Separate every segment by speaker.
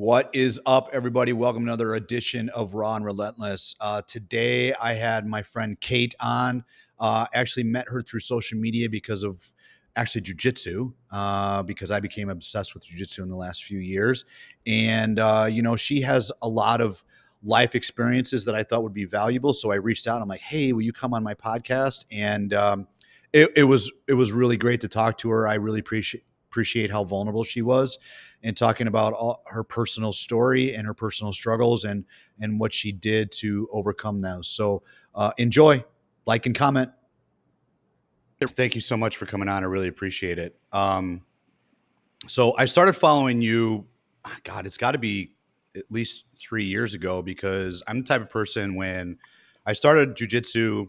Speaker 1: What is up, everybody? Welcome to another edition of Raw and Relentless. Today, I had my friend Kate on. Actually met her through social media because of jiu-jitsu, because I became obsessed with jiu-jitsu in the last few years. And, she has a lot of life experiences that I thought would be valuable. So I reached out. I'm like, hey, will you come on my podcast? And it was really great to talk to her. I really appreciate how vulnerable she was and talking about all her personal story and her personal struggles and what she did to overcome those. So enjoy, like, and comment. Thank you so much for coming on. I really appreciate it. So I started following you. God, it's got to be at least 3 years ago, because I'm the type of person, when I started jiu-jitsu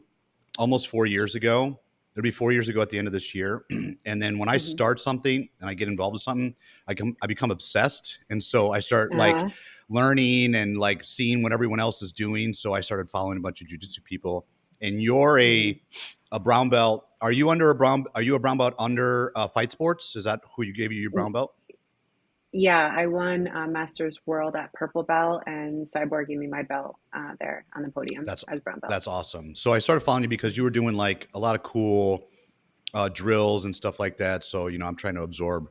Speaker 1: almost 4 years ago. It'll be 4 years ago at the end of this year. And then when I start something and I get involved with something, I become obsessed. And so I start learning and seeing what everyone else is doing. So I started following a bunch of jiu-jitsu people. And you're a brown belt. Are you a brown belt under Fight Sports? Is that who gave you your brown belt?
Speaker 2: Yeah, I won Masters World at purple belt, and Cyborg gave me my belt there on the podium as brown belt.
Speaker 1: That's awesome. So I started following you because you were doing a lot of cool drills and stuff like that. So, I'm trying to absorb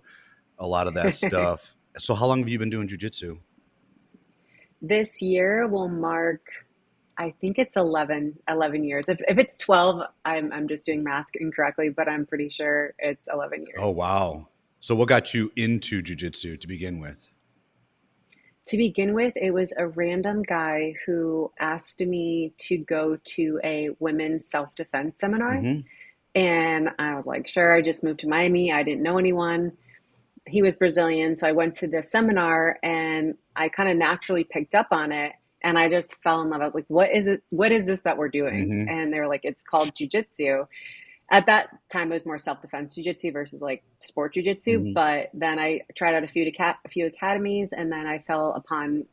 Speaker 1: a lot of that stuff. So how long have you been doing jiu-jitsu?
Speaker 2: This year will mark, I think it's 11 years. If it's 12, I'm just doing math incorrectly, but I'm pretty sure it's 11 years.
Speaker 1: Oh, wow. So what got you into jiu-jitsu to begin with?
Speaker 2: To begin with, it was a random guy who asked me to go to a women's self-defense seminar. And I was like, sure. I just moved to Miami. I didn't know anyone. He was Brazilian. So I went to the seminar and I kind of naturally picked up on it. And I just fell in love. I was like, what is it? What is this that we're doing? And they were like, it's called jiu-jitsu. At that time, it was more self-defense jiu-jitsu versus sport jiu-jitsu. But then I tried out a few academies, and then I fell upon,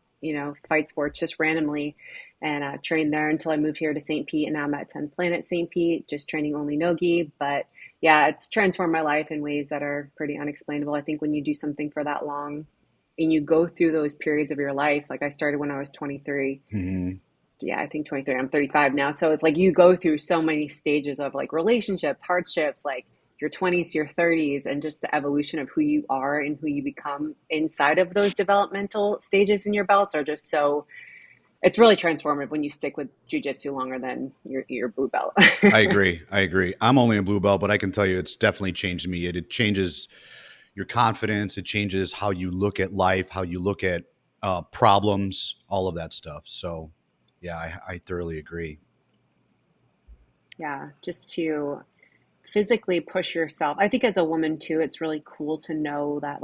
Speaker 2: Fight Sports just randomly, and trained there until I moved here to St. Pete. And now I'm at 10th Planet St. Pete, just training only no-gi. But yeah, it's transformed my life in ways that are pretty unexplainable. I think when you do something for that long and you go through those periods of your life, like I started when I was 23. Yeah, I think 23. I'm 35 now. So it's like you go through so many stages of relationships, hardships, your 20s to your 30s, and just the evolution of who you are and who you become inside of those developmental stages in your belts are just so, it's really transformative when you stick with jiu-jitsu longer than your blue belt.
Speaker 1: I agree. I'm only a blue belt, but I can tell you it's definitely changed me. It changes your confidence. It changes how you look at life, how you look at problems, all of that stuff. So yeah, I thoroughly agree.
Speaker 2: Yeah, just to physically push yourself. I think as a woman too, it's really cool to know that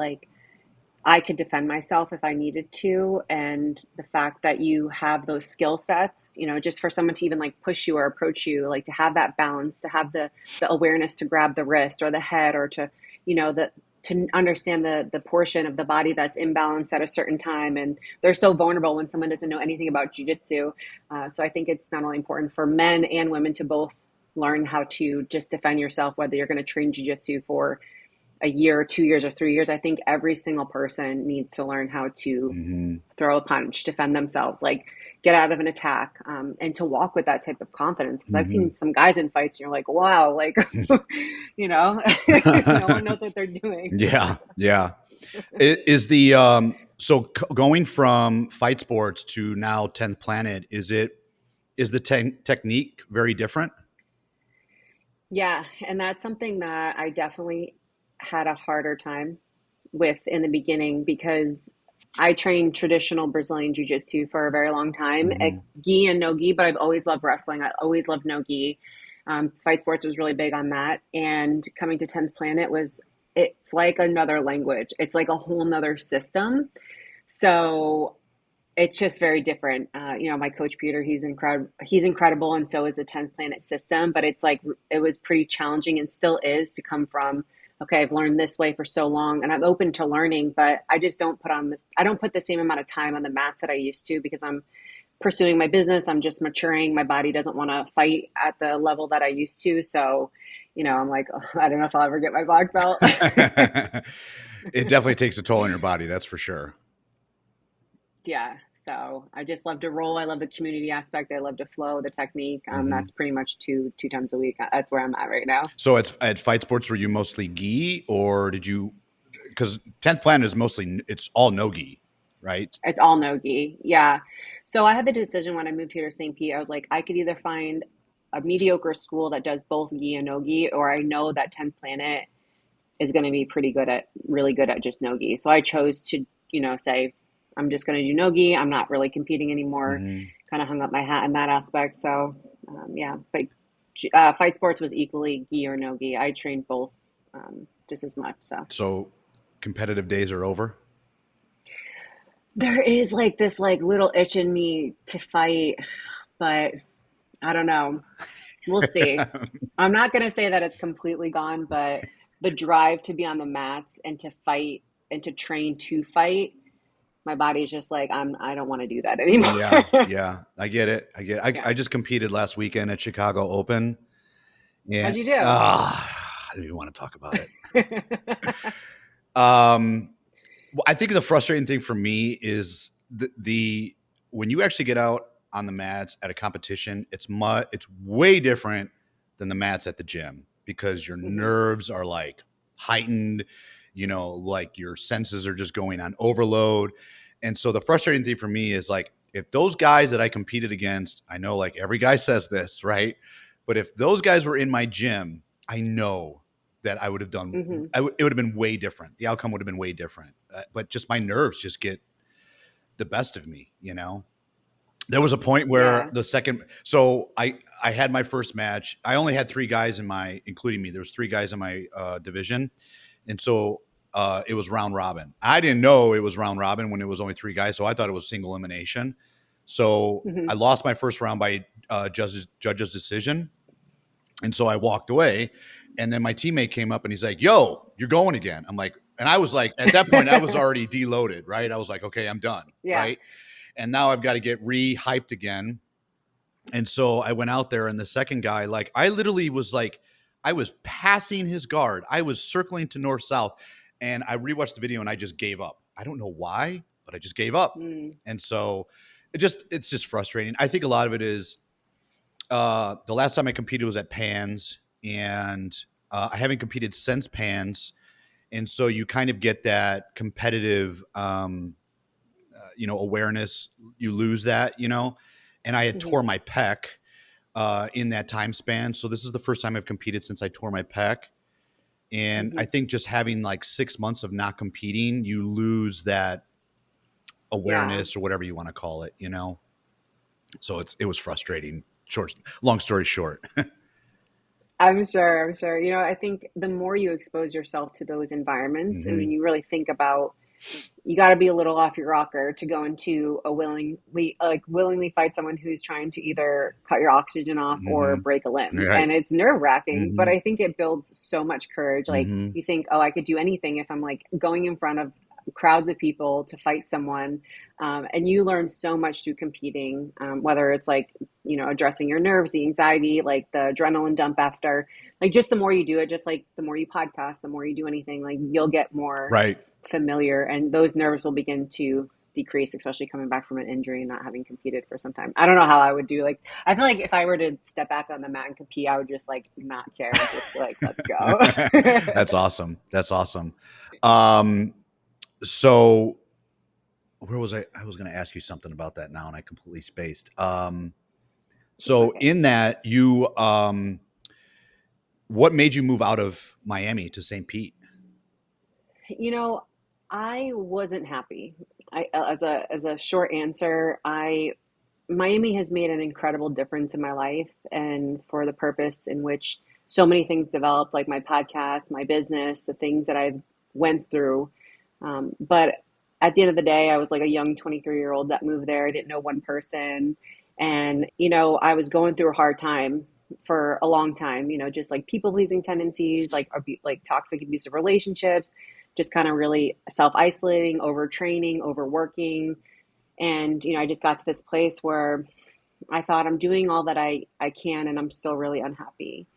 Speaker 2: I could defend myself if I needed to. And the fact that you have those skill sets, just for someone to even push you or approach you, to have that balance, to have the awareness to grab the wrist or the head, or to, to understand the portion of the body that's imbalanced at a certain time. And they're so vulnerable when someone doesn't know anything about jiu-jitsu. So I think it's not only important for men and women to both learn how to just defend yourself, whether you're going to train jiu-jitsu for a year or 2 years or 3 years. I think every single person needs to learn how to throw a punch, defend themselves, get out of an attack, and to walk with that type of confidence. Because I've seen some guys in fights and you're like, wow, no one knows what they're doing.
Speaker 1: Yeah. Is the going from Fight Sports to now 10th Planet, is the technique very different?
Speaker 2: Yeah, and that's something that I definitely had a harder time with in the beginning, because I trained traditional Brazilian jiu-jitsu for a very long time, gi and no gi, but I've always loved wrestling. I always loved no gi. Fight Sports was really big on that. And coming to 10th Planet it's like another language. It's like a whole nother system. So it's just very different. My coach, Peter, he's incredible. And so is the 10th Planet system, but it was pretty challenging and still is to come from, okay, I've learned this way for so long and I'm open to learning, but I just don't put the same amount of time on the mats that I used to, because I'm pursuing my business. I'm just maturing. My body doesn't want to fight at the level that I used to. So, I'm like, oh, I don't know if I'll ever get my black belt.
Speaker 1: It definitely takes a toll on your body. That's for sure.
Speaker 2: Yeah. So I just love to roll. I love the community aspect. I love to flow, the technique.
Speaker 1: Hmm.
Speaker 2: That's pretty much two times a week. That's where I'm at right now.
Speaker 1: So at Fight Sports, were you mostly gi, or did you? Because 10th Planet is mostly it's all no gi, right?
Speaker 2: It's all no gi. Yeah. So I had the decision when I moved here to St. Pete. I was like, I could either find a mediocre school that does both gi and no gi, or I know that 10th Planet is going to be really good at just no gi. So I chose to, say, I'm just going to do no gi. I'm not really competing anymore.
Speaker 1: Hmm.
Speaker 2: Kind of hung up my hat in that aspect. So, yeah, but Fight Sports was equally gi or no gi. I trained both just as much. So
Speaker 1: So competitive days are over.
Speaker 2: there is like this like little itch in me to fight, but I don't know. We'll see. I'm not going to say that it's completely gone, but the drive to be on the mats and to fight and to train to fight, my body's just like, I don't want to do that
Speaker 1: Yeah,
Speaker 2: anymore.
Speaker 1: yeah, I get it. I get it.
Speaker 2: Yeah.
Speaker 1: I just competed last weekend at Chicago Open,
Speaker 2: How'd
Speaker 1: and
Speaker 2: you do?
Speaker 1: I don't even want to talk about it. Um, well, I think the frustrating thing for me is the when you actually get out on the mats at a competition, it's way different than the mats at the gym because your
Speaker 2: Hmm.
Speaker 1: nerves are like heightened, like your senses are just going on overload. And so the frustrating thing for me is like if those guys that I competed against, I know like every guy says this, right? But if those guys were in my gym, I know that I would have done.
Speaker 2: Hmm.
Speaker 1: It would have been way different. The outcome would have been way different. But just my nerves just get the best of me. There was a point where
Speaker 2: Yeah.
Speaker 1: the second, so I had my first match. I only had three guys including me. There was three guys in my division, and so it was round robin. I didn't know it was round robin when it was only three guys, so I thought it was single elimination. So
Speaker 2: Hmm.
Speaker 1: I lost my first round by judge's decision. And so I walked away. And then my teammate came up and he's like, "Yo, you're going again." I'm like, and I was like, at that point, I was already deloaded, right? I was like, okay, I'm done,
Speaker 2: Yeah.
Speaker 1: right? And now I've got to get re-hyped again. And so I went out there, and the second guy, like, I literally was like, I was passing his guard. I was circling to north south, and I rewatched the video, and I just gave up. I don't know why, but I just gave up.
Speaker 2: Mm.
Speaker 1: And so it's just frustrating. I think a lot of it is the last time I competed was at Pans, and I haven't competed since Pans, and so you kind of get that competitive, awareness. You lose that, and I had
Speaker 2: Hmm.
Speaker 1: tore my pec in that time span. So this is the first time I've competed since I tore my pec, and I
Speaker 2: Hmm.
Speaker 1: think just having like 6 months of not competing, you lose that
Speaker 2: Yeah.
Speaker 1: awareness or whatever you want to call it. So it was frustrating. Long story short.
Speaker 2: I'm sure. I'm sure. I think the more you expose yourself to those environments, and when
Speaker 1: Hmm.
Speaker 2: you really think about, you got to be a little off your rocker to go into a willingly fight someone who's trying to either cut your oxygen off or
Speaker 1: Hmm.
Speaker 2: break a limb.
Speaker 1: Right.
Speaker 2: And it's nerve wracking, but
Speaker 1: Hmm.
Speaker 2: I think it builds so much courage. Like
Speaker 1: Hmm.
Speaker 2: you think, oh, I could do anything if I'm like going in front of crowds of people to fight someone. And you learn so much through competing, whether it's like, addressing your nerves, the anxiety, like the adrenaline dump after, like just the more you do it, just like the more you podcast, the more you do anything, like you'll get more
Speaker 1: Right.
Speaker 2: familiar and those nerves will begin to decrease, especially coming back from an injury and not having competed for some time. I don't know how I would do. Like, I feel like if I were to step back on the mat and compete, I would just like not care and just be like, let's go.
Speaker 1: That's awesome. That's awesome. Um, so where was I? I was going to ask you something about that now, and I completely spaced.
Speaker 2: It's
Speaker 1: So
Speaker 2: okay.
Speaker 1: in that, what made you move out of Miami to St. Pete?
Speaker 2: You know, I wasn't happy. As a short answer, I Miami has made an incredible difference in my life and for the purpose in which so many things developed, like my podcast, my business, the things that I've went through. But at the end of the day, I was like a young 23-year-old that moved there. I didn't know one person. And, I was going through a hard time for a long time, just like people pleasing tendencies, like toxic abusive relationships, just kind of really self isolating, overtraining, overworking. And, I just got to this place where I thought I'm doing all that I can and I'm still really unhappy.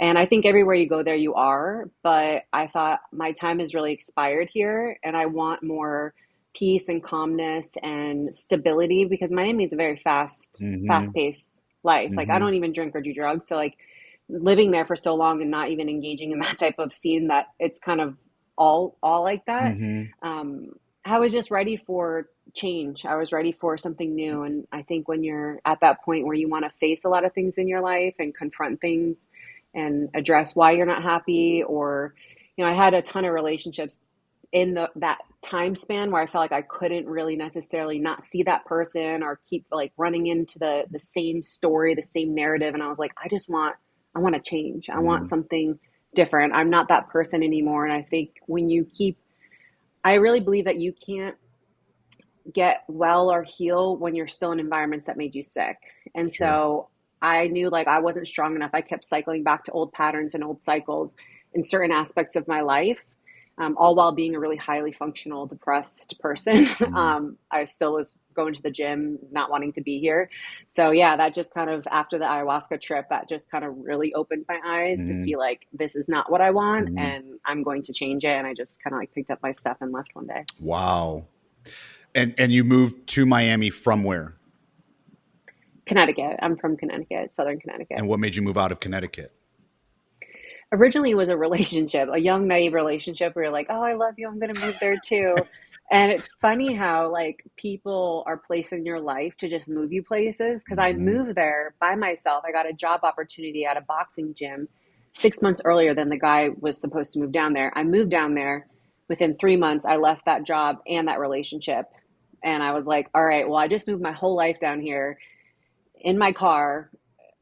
Speaker 2: And I think everywhere you go there you are, but I thought my time has really expired here and I want more peace and calmness and stability, because Miami is a very
Speaker 1: Mm-hmm.
Speaker 2: fast-paced life. Like I
Speaker 1: Mm-hmm.
Speaker 2: don't even drink or do drugs. So like living there for so long and not even engaging in that type of scene, that it's kind of all like that.
Speaker 1: Mm-hmm.
Speaker 2: Um, I was just ready for change. I was ready for something new. And I think when you're at that point where you want to face a lot of things in your life and confront things and address why you're not happy, or, I had a ton of relationships in that time span where I felt like I couldn't really necessarily not see that person or keep like running into the same story, the same narrative. And I was like, I want to change. I want
Speaker 1: Mm-hmm.
Speaker 2: something different. I'm not that person anymore. And I think I really believe that you can't get well or heal when you're still in environments that made you sick. And
Speaker 1: Sure.
Speaker 2: so I knew like I wasn't strong enough. I kept cycling back to old patterns and old cycles in certain aspects of my life, all while being a really highly functional, depressed person.
Speaker 1: Mm-hmm.
Speaker 2: I still was going to the gym, not wanting to be here. So, yeah, that just kind of, after the ayahuasca trip, that just kind of really opened my eyes to
Speaker 1: Mm-hmm.
Speaker 2: see like, this is not what I want
Speaker 1: Mm-hmm.
Speaker 2: and I'm going to change it. And I just kind of like picked up my stuff and left one day.
Speaker 1: Wow. And you moved to Miami from where?
Speaker 2: Connecticut. I'm from Connecticut, Southern Connecticut.
Speaker 1: And what made you move out of Connecticut?
Speaker 2: Originally, it was a relationship, a young, naive relationship where you're like, oh, I love you. I'm going to move there too. And it's funny how like people are placed in your life to just move you places. Cause I
Speaker 1: Mm-hmm.
Speaker 2: moved there by myself. I got a job opportunity at a boxing gym 6 months earlier than the guy was supposed to move down there. I moved down there. Within 3 months, I left that job and that relationship. And I was like, all right, well, I just moved my whole life down here in my car,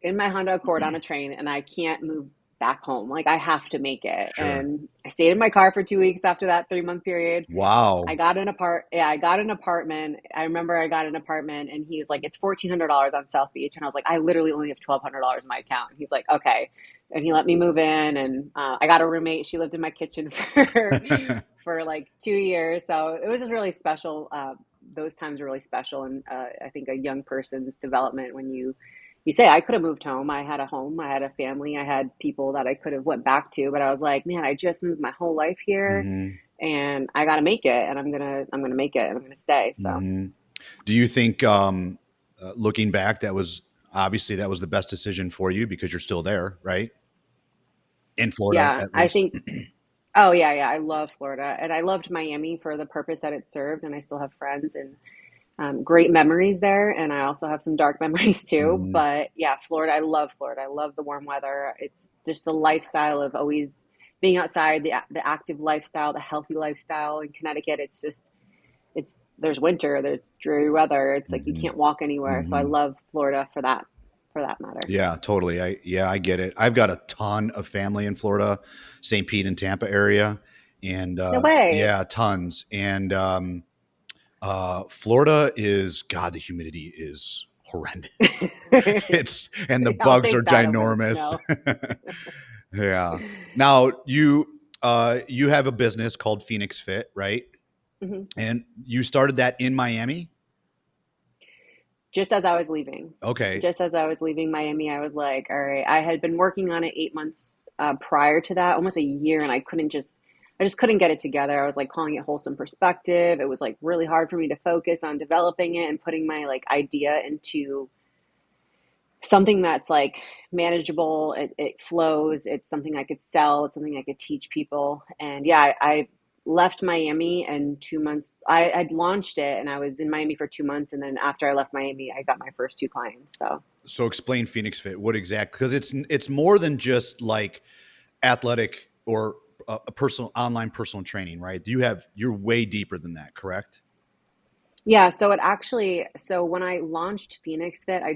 Speaker 2: in my Honda Accord on a train, and I can't move back home. Like I have to make it.
Speaker 1: Sure.
Speaker 2: And I stayed in my car for 2 weeks after that 3 month period.
Speaker 1: Wow.
Speaker 2: I got an apartment. I remember I got an apartment and he was like, it's $1,400 on South Beach. And I was like, I literally only have $1,200 in my account. And he's like, okay. And he let me move in, and I got a roommate. She lived in my kitchen for like 2 years. So it was just really special. Those times were really special. And I think a young person's development, when you say, I could have moved home. I had a home, I had a family, I had people that I could have went back to, but I was like, man, I just moved my whole life here
Speaker 1: Mm-hmm.
Speaker 2: and I got to make it, and I'm going to make it, and I'm going to stay. So,
Speaker 1: Mm-hmm. Do you think, looking back, that was obviously that was the best decision for you because you're still there, right? In Florida,
Speaker 2: yeah,
Speaker 1: at
Speaker 2: I
Speaker 1: least.
Speaker 2: think, oh, yeah, yeah. I love Florida, and I loved Miami for the purpose that it served. And I still have friends and great memories there. And I also have some dark memories too.
Speaker 1: Mm-hmm.
Speaker 2: But yeah, Florida, I love Florida. I love the warm weather. It's just the lifestyle of always being outside, the active lifestyle, the healthy lifestyle in Connecticut. It's just, there's winter, there's dreary weather. It's like you
Speaker 1: Mm-hmm.
Speaker 2: can't walk anywhere. So I
Speaker 1: Mm-hmm.
Speaker 2: love Florida for that matter.
Speaker 1: Yeah, totally. I get it. I've got a ton of family in Florida, St. Pete and Tampa area, and
Speaker 2: No way.
Speaker 1: yeah, tons. And Florida is, God, the humidity is horrendous. It's and the
Speaker 2: I'll
Speaker 1: bugs are
Speaker 2: take that over the
Speaker 1: ginormous.
Speaker 2: snow.
Speaker 1: Yeah. Now you have a business called Phoenix Fit, right?
Speaker 2: Mhm.
Speaker 1: And you started that in Miami?
Speaker 2: Just as I was leaving.
Speaker 1: Okay.
Speaker 2: Just as I was leaving Miami, I was like, all right. I had been working on it 8 months prior to that, almost a year, and I just couldn't get it together. I was like calling it wholesome perspective. It was like really hard for me to focus on developing it and putting my like idea into something that's like manageable. It flows. It's something I could sell. It's something I could teach people. And yeah, I left Miami, and 2 months I'd launched it, and I was in Miami for 2 months. And then after I left Miami, I got my first two clients. So
Speaker 1: So explain Phoenix Fit. What exactly? Because it's more than just like athletic or a personal online personal training, right? You're way deeper than that, correct?
Speaker 2: yeah, so when I launched Phoenix Fit, I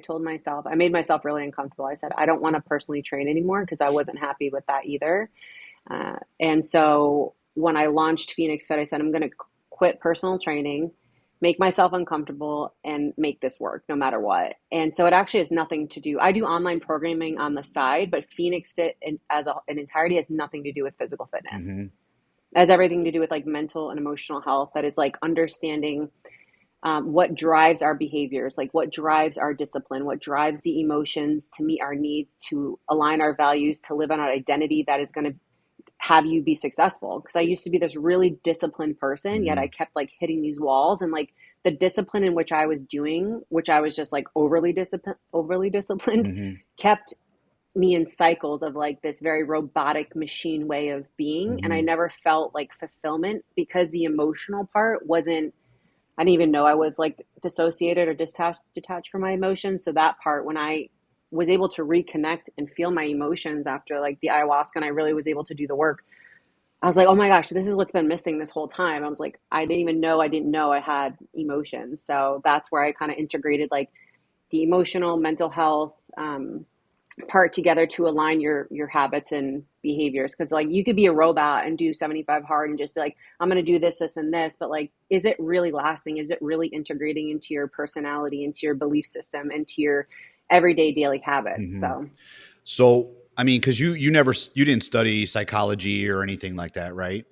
Speaker 2: made myself really uncomfortable. I said, I don't want to personally train anymore because I wasn't happy with that either. And so when I launched Phoenix Fit, I said, I'm going to quit personal training, make myself uncomfortable, and make this work no matter what. And so it actually has nothing to do. I do online programming on the side, but Phoenix Fit an entirety has nothing to do with physical fitness.
Speaker 1: Mm-hmm.
Speaker 2: It has everything to do with like mental and emotional health. That is like understanding what drives our behaviors, like what drives our discipline, what drives the emotions to meet our needs, to align our values, to live on our identity that is going to have you be successful. Because I used to be this really disciplined person, yet I
Speaker 1: Mhm.
Speaker 2: kept like hitting these walls, and like the discipline in which I was doing, which I was just like overly disciplined,
Speaker 1: Mhm.
Speaker 2: kept me in cycles of like this very robotic machine way of being. And I
Speaker 1: Mhm.
Speaker 2: never felt like fulfillment because the emotional part wasn't, I didn't even know I was like dissociated or detached from my emotions. So that part, when I was able to reconnect and feel my emotions after like the ayahuasca and I really was able to do the work, I was like, oh my gosh, this is what's been missing this whole time. I was like, I didn't even know I didn't know I had emotions. So that's where I kind of integrated like the emotional, mental health, part together to align your habits and behaviors, because like you could be a robot and do 75 hard and just be like, I'm going to do this and this, but like, is it really lasting? Is it really integrating into your personality, into your belief system, into your everyday daily habits?
Speaker 1: Mhm.
Speaker 2: So
Speaker 1: So, I mean, because you didn't study psychology or anything like that, right?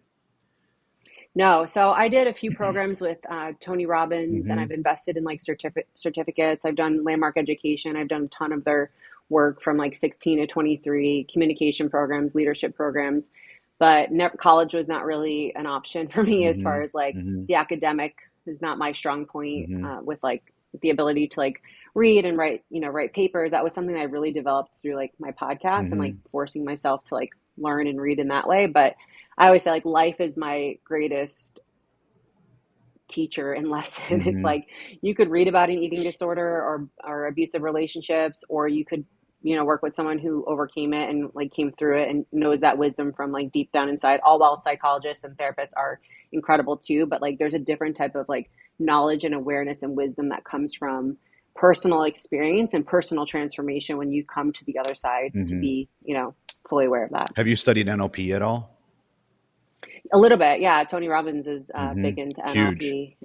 Speaker 2: no, so I did a few programs with Tony Robbins, and I've
Speaker 1: Mhm.
Speaker 2: invested in like certificates. I've done landmark education. I've done a ton of their work from like 16 to 23, communication programs, leadership programs. But college was not really an option for me, as far
Speaker 1: Mhm.
Speaker 2: as like
Speaker 1: Mhm.
Speaker 2: the academic is not my strong point,
Speaker 1: Mhm.
Speaker 2: with like the ability to like read and write, write papers. That was something I really developed through like my podcast and like
Speaker 1: Mhm.
Speaker 2: forcing myself to like learn and read in that way. But I always say like life is my greatest teacher and lesson. It's
Speaker 1: Mhm.
Speaker 2: like you could read about an eating disorder or abusive relationships, or you could, work with someone who overcame it and like came through it and knows that wisdom from like deep down inside. All while psychologists and therapists are incredible too, but like there's a different type of like knowledge and awareness and wisdom that comes from personal experience and personal transformation when you come to the other side to
Speaker 1: Mhm.
Speaker 2: be, fully aware of that.
Speaker 1: Have you studied NLP at all?
Speaker 2: A little bit, yeah. Tony Robbins is big
Speaker 1: Mhm.
Speaker 2: into
Speaker 1: Huge.
Speaker 2: NLP.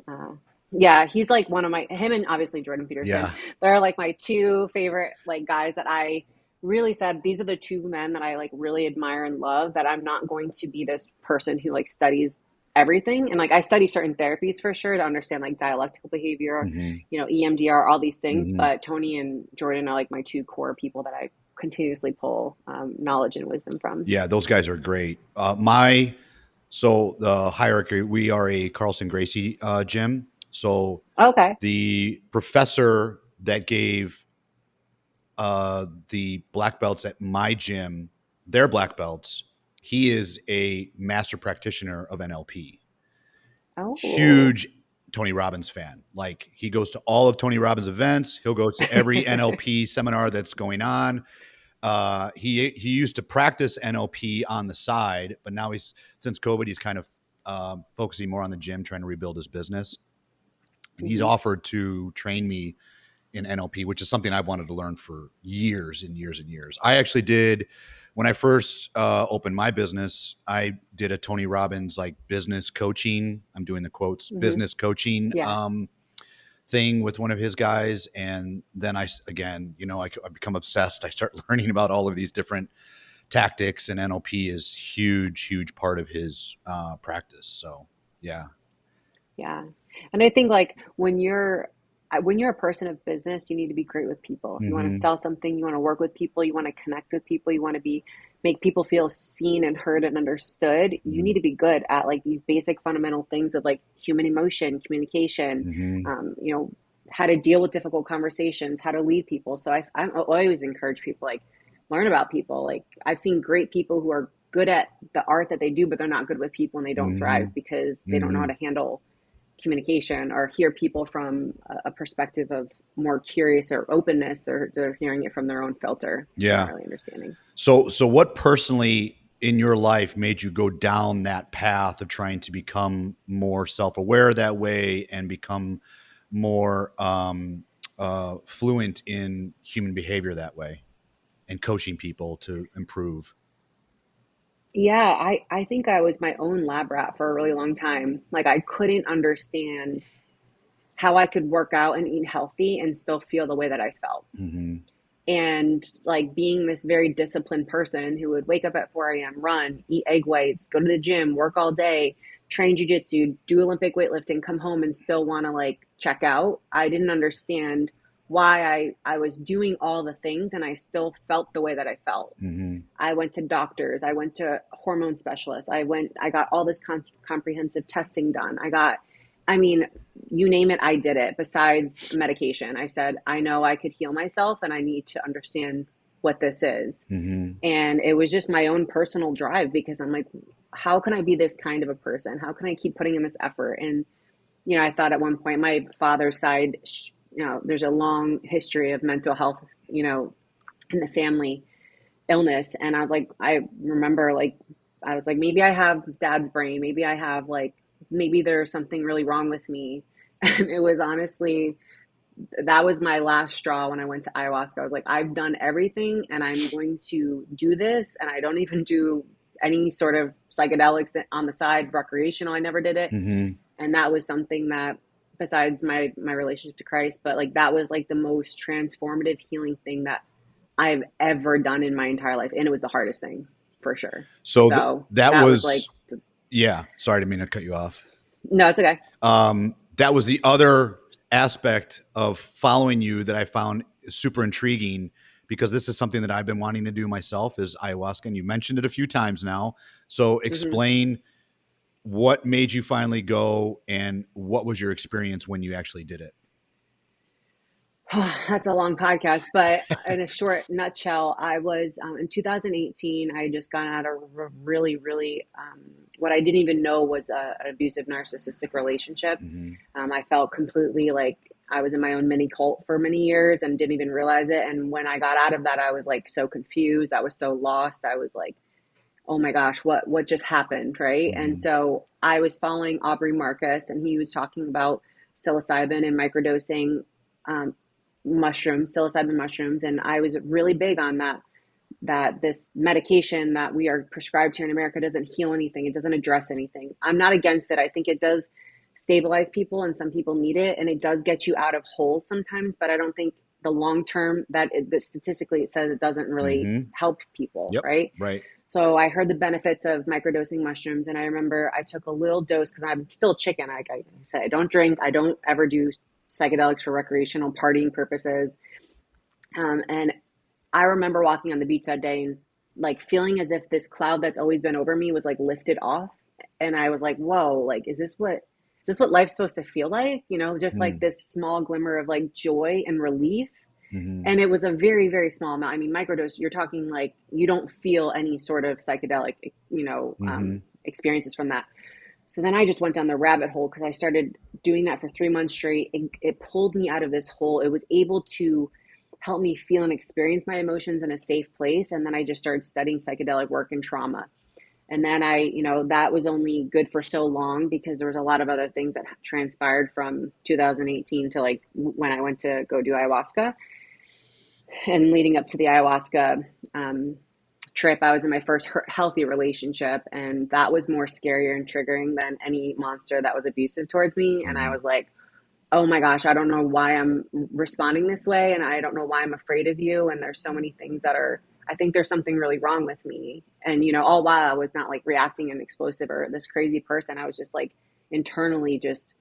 Speaker 2: Yeah, he's like one of him and obviously Jordan Peterson.
Speaker 1: Yeah.
Speaker 2: They're like my two favorite like guys that I really said these are the two men that I like really admire and love. That I'm not going to be this person who like studies everything, and like I study certain therapies for sure to understand like dialectical behavior,
Speaker 1: Mhm.
Speaker 2: EMDR, all these things.
Speaker 1: Mhm.
Speaker 2: But Tony and Jordan are like my two core people that I continuously pull knowledge and wisdom from.
Speaker 1: Yeah, those guys are great. So the hierarchy, we are a Carlson Gracie gym. So
Speaker 2: Okay.
Speaker 1: the professor that gave the black belts at my gym, their black belts, he is a master practitioner of NLP.
Speaker 2: Oh.
Speaker 1: Huge Tony Robbins fan. Like he goes to all of Tony Robbins events. He'll go to every NLP seminar that's going on. He used to practice NLP on the side, but now since COVID, he's kind of focusing more on the gym, trying to rebuild his business. And he's
Speaker 2: Mhm.
Speaker 1: offered to train me in NLP, which is something I've wanted to learn for years and years and years. I actually did when I first opened my business. I did a Tony Robbins like business coaching. I'm doing the quotes
Speaker 2: Mhm.
Speaker 1: business coaching
Speaker 2: Yeah.
Speaker 1: thing with one of his guys, and then again, I become obsessed. I start learning about all of these different tactics, and NLP is huge part of his practice. So yeah.
Speaker 2: Yeah. And I think like when you're a person of business, you need to be great with people. You want to
Speaker 1: Mm-hmm.
Speaker 2: sell something, you want to work with people, you want to connect with people, you want to be make people feel seen and heard and understood. You need to be good at like these basic fundamental things of like human emotion, communication,
Speaker 1: Mm-hmm.
Speaker 2: how to deal with difficult conversations, how to lead people. So I always encourage people like learn about people. Like I've seen great people who are good at the art that they do, but they're not good with people and they don't
Speaker 1: Mm-hmm.
Speaker 2: thrive because they don't know how
Speaker 1: Mm-hmm.
Speaker 2: to handle communication or hear people from a perspective of more curious or openness. They're hearing it from their own filter, not
Speaker 1: Yeah.
Speaker 2: really understanding.
Speaker 1: So what personally in your life made you go down that path of trying to become more self-aware that way and become more fluent in human behavior that way and coaching people to improve?
Speaker 2: Yeah, I think I was my own lab rat for a really long time. Like I couldn't understand how I could work out and eat healthy and still feel the way that I felt.
Speaker 1: Mm-hmm.
Speaker 2: And like being this very disciplined person who would wake up at 4 a.m., run, eat egg whites, go to the gym, work all day, train jujitsu, do Olympic weightlifting, come home and still want to like check out. I didn't understand why I was doing all the things and I still felt the way that I felt.
Speaker 1: Mm-hmm.
Speaker 2: I went to doctors, I went to hormone specialists, I got all this comprehensive testing done. I mean, you name it, I did it. Besides medication, I said, I know I could heal myself and I need to understand what this is.
Speaker 1: Mm-hmm.
Speaker 2: And it was just my own personal drive because I'm like, how can I be this kind of a person? How can I keep putting in this effort? And, I thought at one point, my father's side, there's a long history of mental health, in the family illness. And I remember I was like, maybe I have dad's brain. Maybe I have maybe there's something really wrong with me. And it was honestly, that was my last straw when I went to ayahuasca. I was like, I've done everything and I'm going to do this. And I don't even do any sort of psychedelics on the side, recreational. I never did it.
Speaker 1: Mm-hmm.
Speaker 2: And that was something that, besides my relationship to Christ, but that was the most transformative healing thing that I've ever done in my entire life. And it was the hardest thing for sure.
Speaker 1: So
Speaker 2: So
Speaker 1: that
Speaker 2: that was
Speaker 1: was, yeah. Sorry to mean to cut you off.
Speaker 2: no, it's okay.
Speaker 1: That was the other aspect of following you that I found super intriguing, because this is something that I've been wanting to do myself, is ayahuasca. And you mentioned it a few times now. So
Speaker 2: Mm-hmm.
Speaker 1: explain what made you finally go and what was your experience when you actually did it?
Speaker 2: That's a long podcast, but in a short nutshell, I was in 2018. I had just gone out of a really, really what I didn't even know was an abusive narcissistic relationship.
Speaker 1: Mm-hmm.
Speaker 2: I felt completely like I was in my own mini cult for many years and didn't even realize it. And when I got out of that, I was so confused. I was so lost. I was like, oh my gosh, what just happened, right? And
Speaker 1: Mm-hmm.
Speaker 2: so I was following Aubrey Marcus, and he was talking about psilocybin and microdosing. Psilocybin mushrooms, and I was really big on that this medication that we are prescribed here in America doesn't heal anything. It doesn't address anything. I'm not against it. I think it does stabilize people and some people need it, and it does get you out of holes sometimes, but I don't think the long term statistically it says it doesn't really
Speaker 1: Mm-hmm.
Speaker 2: help people,
Speaker 1: Yep.
Speaker 2: right?
Speaker 1: Right.
Speaker 2: So I heard the benefits of microdosing mushrooms, and I remember I took a little dose because I'm still chicken. Like I said, I don't drink. I don't ever do psychedelics for recreational partying purposes. And I remember walking on the beach that day and feeling as if this cloud that's always been over me was lifted off. And I was like, whoa, is this what life's supposed to feel like? Just
Speaker 1: Mm-hmm.
Speaker 2: this small glimmer of joy and relief.
Speaker 1: Mm-hmm.
Speaker 2: And it was a very, very small amount. I mean, microdose, you're talking you don't feel any sort of psychedelic,
Speaker 1: Mm-hmm.
Speaker 2: experiences from that. So then I just went down the rabbit hole because I started doing that for 3 months straight. It pulled me out of this hole. It was able to help me feel and experience my emotions in a safe place. And then I just started studying psychedelic work and trauma. And then that was only good for so long because there was a lot of other things that transpired from 2018 to when I went to go do ayahuasca. And leading up to the ayahuasca trip, I was in my first healthy relationship, and that was more scarier and triggering than any monster that was abusive towards me. And I
Speaker 1: Mm-hmm.
Speaker 2: was like, oh my gosh, I don't know why I'm responding this way, and I don't know why I'm afraid of you. And there's so many things I think there's something really wrong with me. And all while I was not reacting and explosive or this crazy person, I was just internally just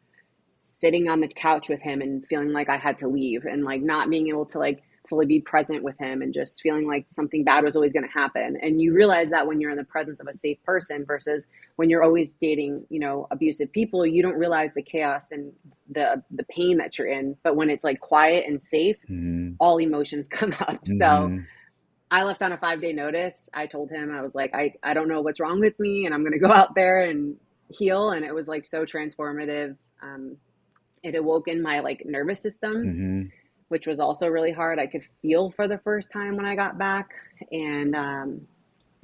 Speaker 2: sitting on the couch with him and feeling like I had to leave and not being able to fully be present with him and just feeling like something bad was always going to happen. And you realize that when you're in the presence of a safe person versus when you're always dating, abusive people, you don't realize the chaos and the pain that you're in. But when it's quiet and safe,
Speaker 1: Mm-hmm.
Speaker 2: all emotions come up. So
Speaker 1: Mm-hmm.
Speaker 2: I left on a 5-day notice. I told him, I was like, I don't know what's wrong with me, and I'm going to go out there and heal. And it was so transformative. It awoke in my nervous system,
Speaker 1: Mm-hmm.
Speaker 2: which was also really hard. I could feel for the first time when I got back, and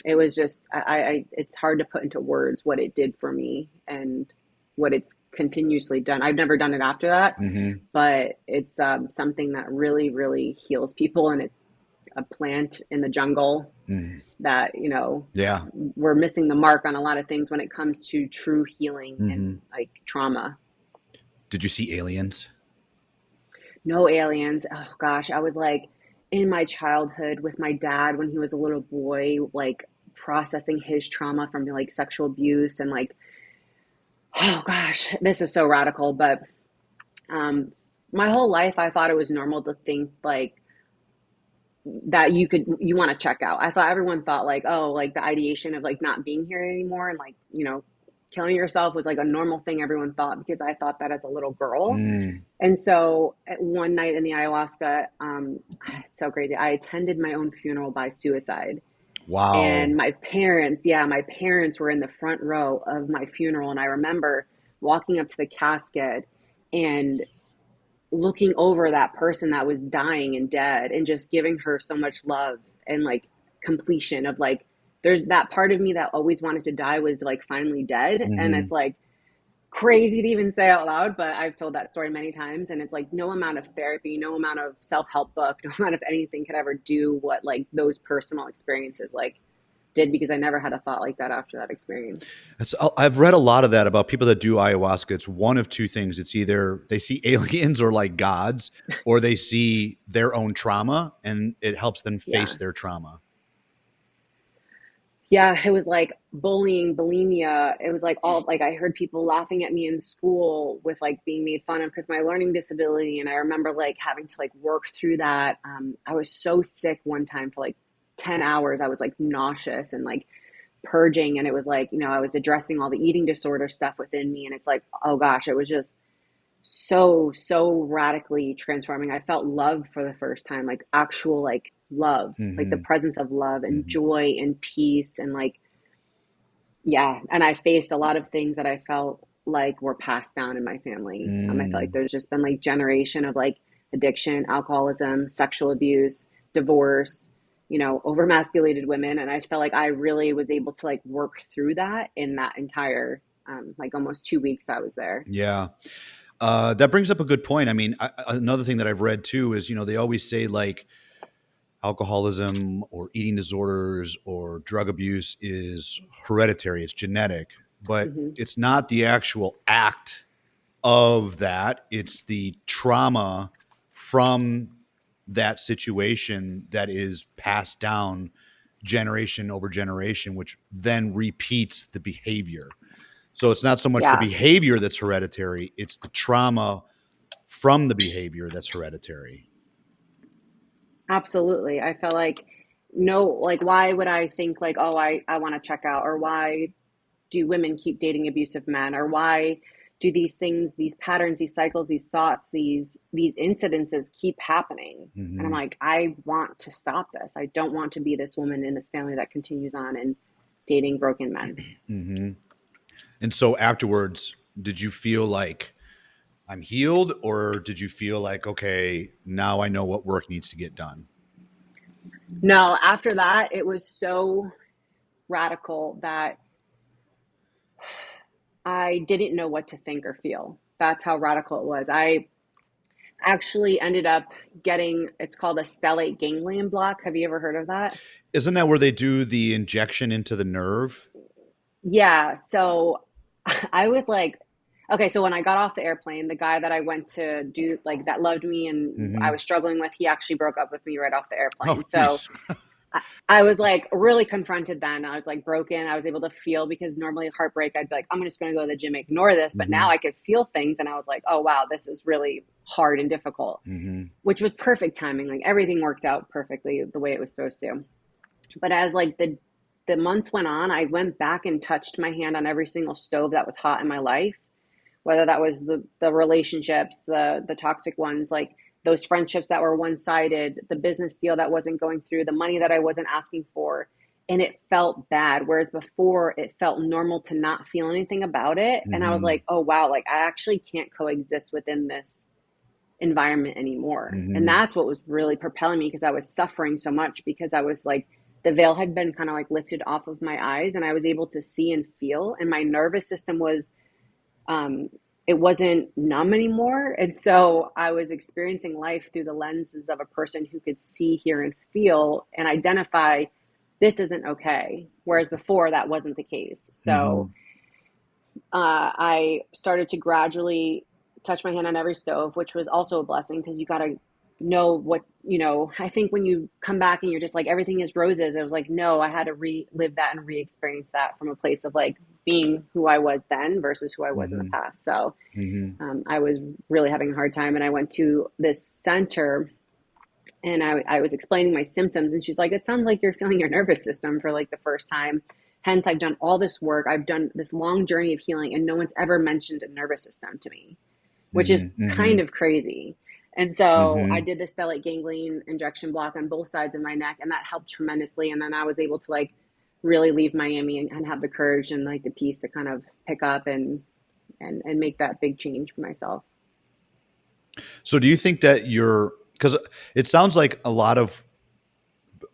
Speaker 2: it was just it's hard to put into words what it did for me and what it's continuously done. I've never done it after that,
Speaker 1: Mm-hmm.
Speaker 2: but it's something that really, really heals people, and it's a plant in the jungle
Speaker 1: Mm-hmm.
Speaker 2: that
Speaker 1: Yeah.
Speaker 2: we're missing the mark on a lot of things when it comes to true healing
Speaker 1: Mm-hmm.
Speaker 2: and trauma.
Speaker 1: Did you see aliens?
Speaker 2: No aliens. Oh gosh, I was in my childhood with my dad when he was a little boy, processing his trauma from sexual abuse and oh gosh, this is so radical, but my whole life I thought it was normal to think like that you want to check out. I thought everyone thought like, oh, like the ideation of like not being here anymore and like, killing yourself was like a normal thing everyone thought, because I thought that as a little girl.
Speaker 1: Mm,
Speaker 2: And so one night in the ayahuasca, it's so crazy. I attended my own funeral by suicide. And
Speaker 1: wow.
Speaker 2: my parents were in the front row of my funeral. And I remember walking up to the casket and looking over that person that was dying and dead and just giving her so much love and like completion of like, there's that part of me that always wanted to die was like finally dead. And
Speaker 1: Hmm.
Speaker 2: it's like crazy to even say out loud, but I've told that story many times. And it's like no amount of therapy, no amount of self-help book, no amount of anything could ever do what like those personal experiences like did, because I never had a thought like that after that experience.
Speaker 1: I've read a lot of that about people that do ayahuasca. It's one of two things. It's either they see aliens or like gods, or they see their own trauma and it helps them face
Speaker 2: Yeah.
Speaker 1: their trauma.
Speaker 2: Yeah, it was like bullying, bulimia. It was like all like I heard people laughing at me in school with like being made fun of because my learning disability. And I remember like having to like work through that. I was so sick one time for like 10 hours. I was like nauseous and like purging. And it was like, I was addressing all the eating disorder stuff within me. And it's like, oh gosh, it was just so radically transforming. I felt love for the first time, like actual like love, like the
Speaker 1: Hmm.
Speaker 2: presence of love and
Speaker 1: Hmm.
Speaker 2: joy and peace and like yeah. And I faced a lot of things that I felt like were passed down in my family. I felt like
Speaker 1: Mm.
Speaker 2: there's just been like generation of like addiction, alcoholism, sexual abuse, divorce, overmasculated women. And I felt like I really was able to like work through that in that entire like almost 2 weeks I was there.
Speaker 1: Yeah. That brings up a good point. I mean, another thing that I've read too is, they always say like alcoholism or eating disorders or drug abuse is hereditary, it's genetic, but
Speaker 2: Hmm.
Speaker 1: it's not the actual act of that. It's the trauma from that situation that is passed down generation over generation, which then repeats the behavior. So it's not so much the
Speaker 2: Yeah.
Speaker 1: behavior that's hereditary, it's the trauma from the behavior that's hereditary.
Speaker 2: Absolutely. I felt like no, like why would I think like, oh, I want to check out, or why do women keep dating abusive men, or why do these things, these patterns, these cycles, these thoughts, these incidences keep happening? And I'm
Speaker 1: Hmm.
Speaker 2: like, I want to stop this. I don't want to be this woman in this family that continues on and dating broken men.
Speaker 1: Hmm. And so afterwards, did you feel like I'm healed, or did you feel like, okay, now I know what work needs to get done?
Speaker 2: No, after that, it was so radical that I didn't know what to think or feel. That's how radical it was. I actually ended up getting, it's called a stellate ganglion block. Have you ever heard of that?
Speaker 1: Isn't that where they do the injection into the nerve?
Speaker 2: Yeah. So I was like, okay, so when I got off the airplane, the guy that I went to do like that loved me and I
Speaker 1: Hmm.
Speaker 2: was struggling with, he actually broke up with me right off the
Speaker 1: Oh,
Speaker 2: airplane. So
Speaker 1: geez.
Speaker 2: I was like really confronted then. I was like broken. I was able to feel, because normally heartbreak, I'd be like, I'm just going to go to the gym, ignore this. But now
Speaker 1: Hmm.
Speaker 2: I could feel things. And I was like, oh, wow, this is really hard and difficult,
Speaker 1: Hmm.
Speaker 2: which was perfect timing. Like everything worked out perfectly the way it was supposed to. But as like the months went on, I went back and touched my hand on every single stove that was hot in my life, whether that was the relationships, the toxic ones, like those friendships that were one-sided, the business deal that wasn't going through, the money that I wasn't asking for. And it felt bad. Whereas before it felt normal to not feel anything about it. And I was
Speaker 1: Hmm.
Speaker 2: like, oh wow, like I actually can't coexist within this environment anymore. And
Speaker 1: Hmm.
Speaker 2: that's what was really propelling me, because I was suffering so much, because I was like, the veil had been kind of like lifted off of my eyes and I was able to see and feel. And my nervous system was, um, it wasn't numb anymore. And so I was experiencing life through the lenses of a person who could see, hear, and feel and identify this isn't okay. Whereas before that wasn't the case. So
Speaker 1: Hmm.
Speaker 2: I started to gradually touch my hand on every stove, which was also a blessing, because you got to know what, I think when you come back and you're just like, everything is roses, it was like, no, I had to relive that and re experience that from a place of like being who I was then versus who I was in the
Speaker 1: Mm-hmm.
Speaker 2: past. So
Speaker 1: Mm-hmm.
Speaker 2: I was really having a hard time. And I went to this center and I was explaining my symptoms. And she's like, it sounds like you're feeling your nervous system for like the first time. Hence, I've done all this work. I've done this long journey of healing, and no one's ever mentioned a nervous system to me, which is
Speaker 1: Mm-hmm. Mm-hmm.
Speaker 2: kind of crazy. And so I
Speaker 1: Mm-hmm.
Speaker 2: did the stellate ganglion injection block on both sides of my neck, and that helped tremendously. And then I was able to like really leave Miami and have the courage and like the peace to kind of pick up and make that big change for myself.
Speaker 1: So do you think that because it sounds like a lot of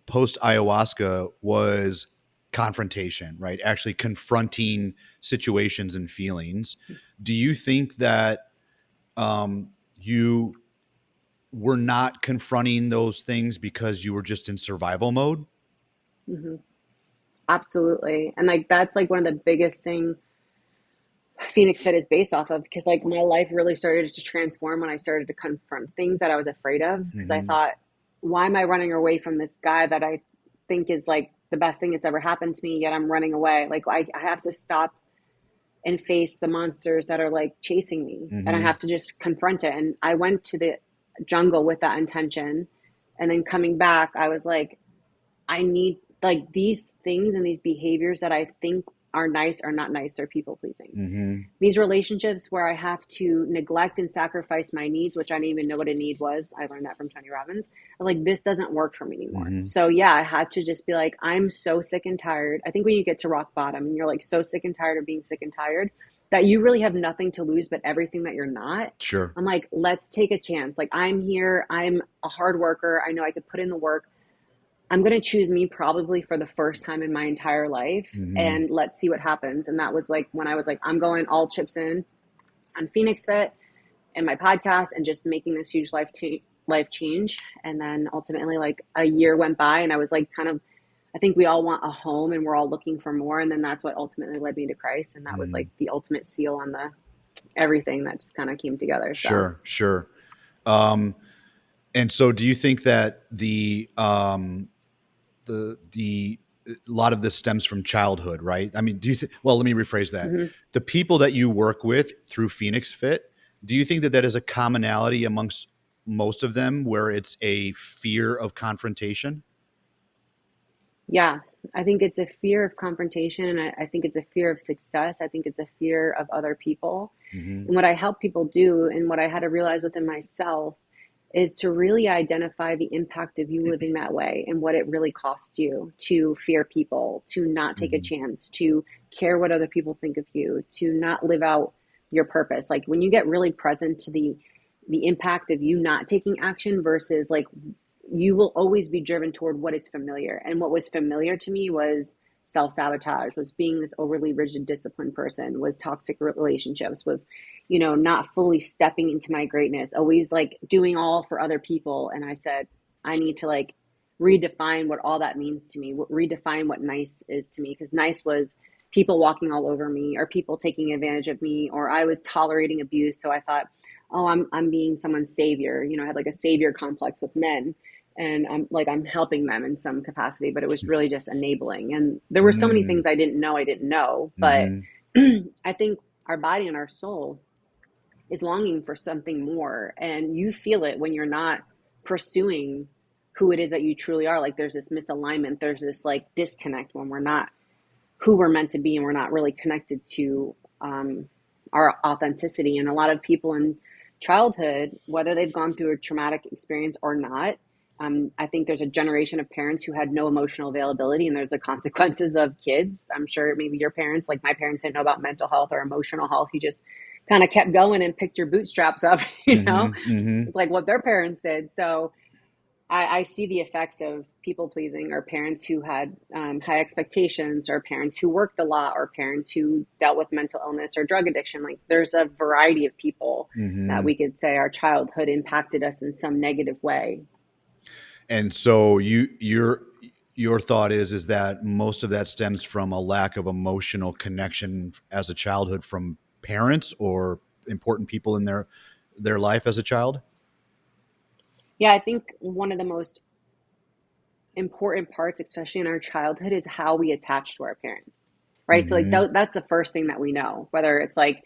Speaker 1: post ayahuasca was confrontation, right? Actually confronting situations and feelings. Do you think that you were not confronting those things because you were just in survival mode?
Speaker 2: Hmm. Absolutely. And like that's like one of the biggest thing Phoenix Fit is based off of, because like my life really started to transform when I started to confront things that I was afraid of, because I
Speaker 1: Mm-hmm.
Speaker 2: thought, why am I running away from this guy that I think is like the best thing that's ever happened to me, yet I'm running away. Like I have to stop and face the monsters that are like chasing me, and I
Speaker 1: Mm-hmm.
Speaker 2: have to just confront it. And I went to the jungle with that intention, and then coming back I was like, I need like these things and these behaviors that I think are nice are not nice. They're people pleasing.
Speaker 1: Mm-hmm.
Speaker 2: These relationships where I have to neglect and sacrifice my needs, which I didn't even know what a need was. I learned that from Tony Robbins. Like, this doesn't work for me anymore.
Speaker 1: Mm-hmm.
Speaker 2: So, yeah, I had to just be like, I'm so sick and tired. I think when you get to rock bottom and you're like so sick and tired of being sick and tired that you really have nothing to lose but everything that you're not.
Speaker 1: Sure.
Speaker 2: I'm like, let's take a chance. Like, I'm here. I'm a hard worker. I know I could put in the work. I'm going to choose me probably for the first time in my entire life,
Speaker 1: Mm-hmm.
Speaker 2: and let's see what happens. And that was like when I was like, I'm going all chips in on Phoenix Fit and my podcast and just making this huge life change. And then ultimately, like a year went by, and I was like, kind of, I think we all want a home and we're all looking for more. And then that's what ultimately led me to Christ. And that was
Speaker 1: Mm-hmm.
Speaker 2: like the ultimate seal on the everything that just kind of came together. So,
Speaker 1: Sure. Sure. Um, and so do you think that the a lot of this stems from childhood, right? I mean, do you think, well, let me rephrase that.
Speaker 2: mhm.
Speaker 1: The people that you work with through Phoenix Fit, do you think that that is a commonality amongst most of them where it's a fear of confrontation?
Speaker 2: Yeah, I think it's a fear of confrontation, and I think it's a fear of success. I think it's a fear of other people.
Speaker 1: Mm-hmm.
Speaker 2: And what I help people do, and what I had to realize within myself, is to really identify the impact of you living that way and what it really cost you to fear people, to not take a
Speaker 1: Mm-hmm.
Speaker 2: chance, to care what other people think of you, to not live out your purpose. Like when you get really present to the impact of you not taking action versus like you will always be driven toward what is familiar. And what was familiar to me was self-sabotage, was being this overly rigid disciplined person, was toxic relationships, was, not fully stepping into my greatness, always like doing all for other people. And I said, I need to like redefine what all that means to me, redefine what nice is to me. Because nice was people walking all over me, or people taking advantage of me, or I was tolerating abuse. So I thought, oh, I'm being someone's savior. I had like a savior complex with men, and I'm helping them in some capacity, but it was really just enabling. And there were so many
Speaker 1: Mm-hmm.
Speaker 2: things I didn't know, but
Speaker 1: Mm-hmm.
Speaker 2: I think our body and our soul is longing for something more, and you feel it when you're not pursuing who it is that you truly are. Like there's this misalignment, there's this like disconnect when we're not who we're meant to be, and we're not really connected to our authenticity. And a lot of people in childhood, whether they've gone through a traumatic experience or not, I think there's a generation of parents who had no emotional availability, and there's the consequences of kids. I'm sure maybe your parents, like my parents, didn't know about mental health or emotional health. You just kind of kept going and picked your bootstraps up,
Speaker 1: Mm-hmm. Mm-hmm.
Speaker 2: It's like what their parents did. So I see the effects of people pleasing, or parents who had high expectations, or parents who worked a lot, or parents who dealt with mental illness or drug addiction. Like there's a variety of people that
Speaker 1: Mm-hmm.
Speaker 2: we could say our childhood impacted us in some negative way.
Speaker 1: And so your thought is that most of that stems from a lack of emotional connection as a childhood from parents or important people in their life as a child.
Speaker 2: Yeah, I think one of the most important parts, especially in our childhood, is how we attach to our parents. right? So like
Speaker 1: Mm-hmm.
Speaker 2: that's the first thing that we know, whether it's like,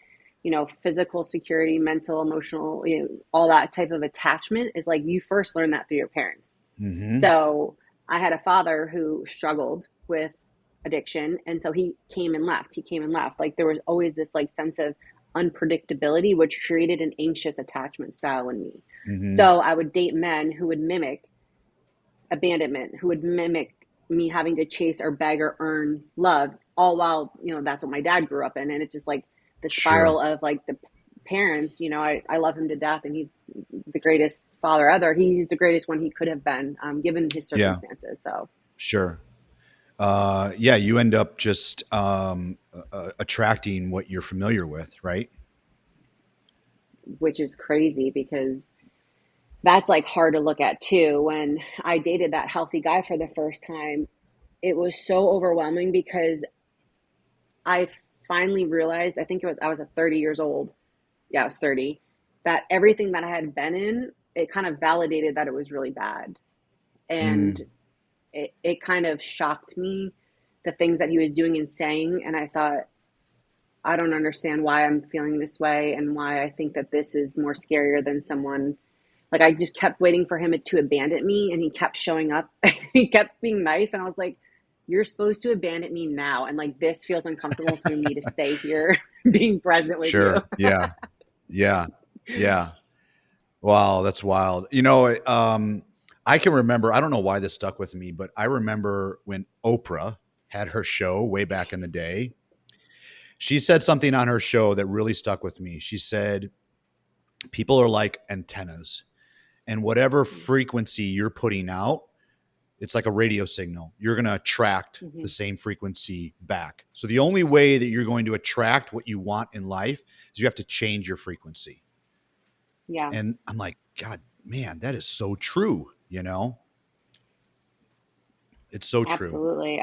Speaker 2: physical security, mental, emotional, all that type of attachment is like you first learn that through your parents.
Speaker 1: Mm-hmm.
Speaker 2: So I had a father who struggled with addiction. And so he came and left. He came and left. Like there was always this like sense of unpredictability, which created an anxious attachment style in me.
Speaker 1: Mm-hmm.
Speaker 2: So I would date men who would mimic abandonment, who would mimic me having to chase or beg or earn love, all while, that's what my dad grew up in. And it's just like the
Speaker 1: Sure.
Speaker 2: spiral of like the parents, I love him to death and he's the greatest father ever. He's the greatest one he could have been, given his
Speaker 1: Yeah.
Speaker 2: circumstances. So,
Speaker 1: Sure. Yeah, you end up just attracting what you're familiar with, right?
Speaker 2: which is crazy because that's like hard to look at too. When I dated that healthy guy for the first time, it was so overwhelming because I finally realized, I was 30 years old. Yeah, I was 30, that everything that I had been in, it kind of validated that it was really bad. And
Speaker 1: Mm.
Speaker 2: it kind of shocked me, the things that he was doing and saying. And I thought, I don't understand why I'm feeling this way and why I think that this is more scarier than someone. Like I just kept waiting for him to abandon me and he kept showing up. He kept being nice. And I was like, you're supposed to abandon me now. And like, this feels uncomfortable for me to stay here being present with you.
Speaker 1: Sure. Yeah. Yeah. Yeah. Wow, that's wild. I can remember, I don't know why this stuck with me, but I remember when Oprah had her show way back in the day. She said something on her show that really stuck with me. She said, people are like antennas, and whatever frequency you're putting out, it's like a radio signal. You're going to attract the
Speaker 2: Mhm.
Speaker 1: same frequency back. So the only way that you're going to attract what you want in life is you have to change your frequency.
Speaker 2: Yeah,
Speaker 1: And I'm like, God, man, that is so true. It's so true.
Speaker 2: absolutely.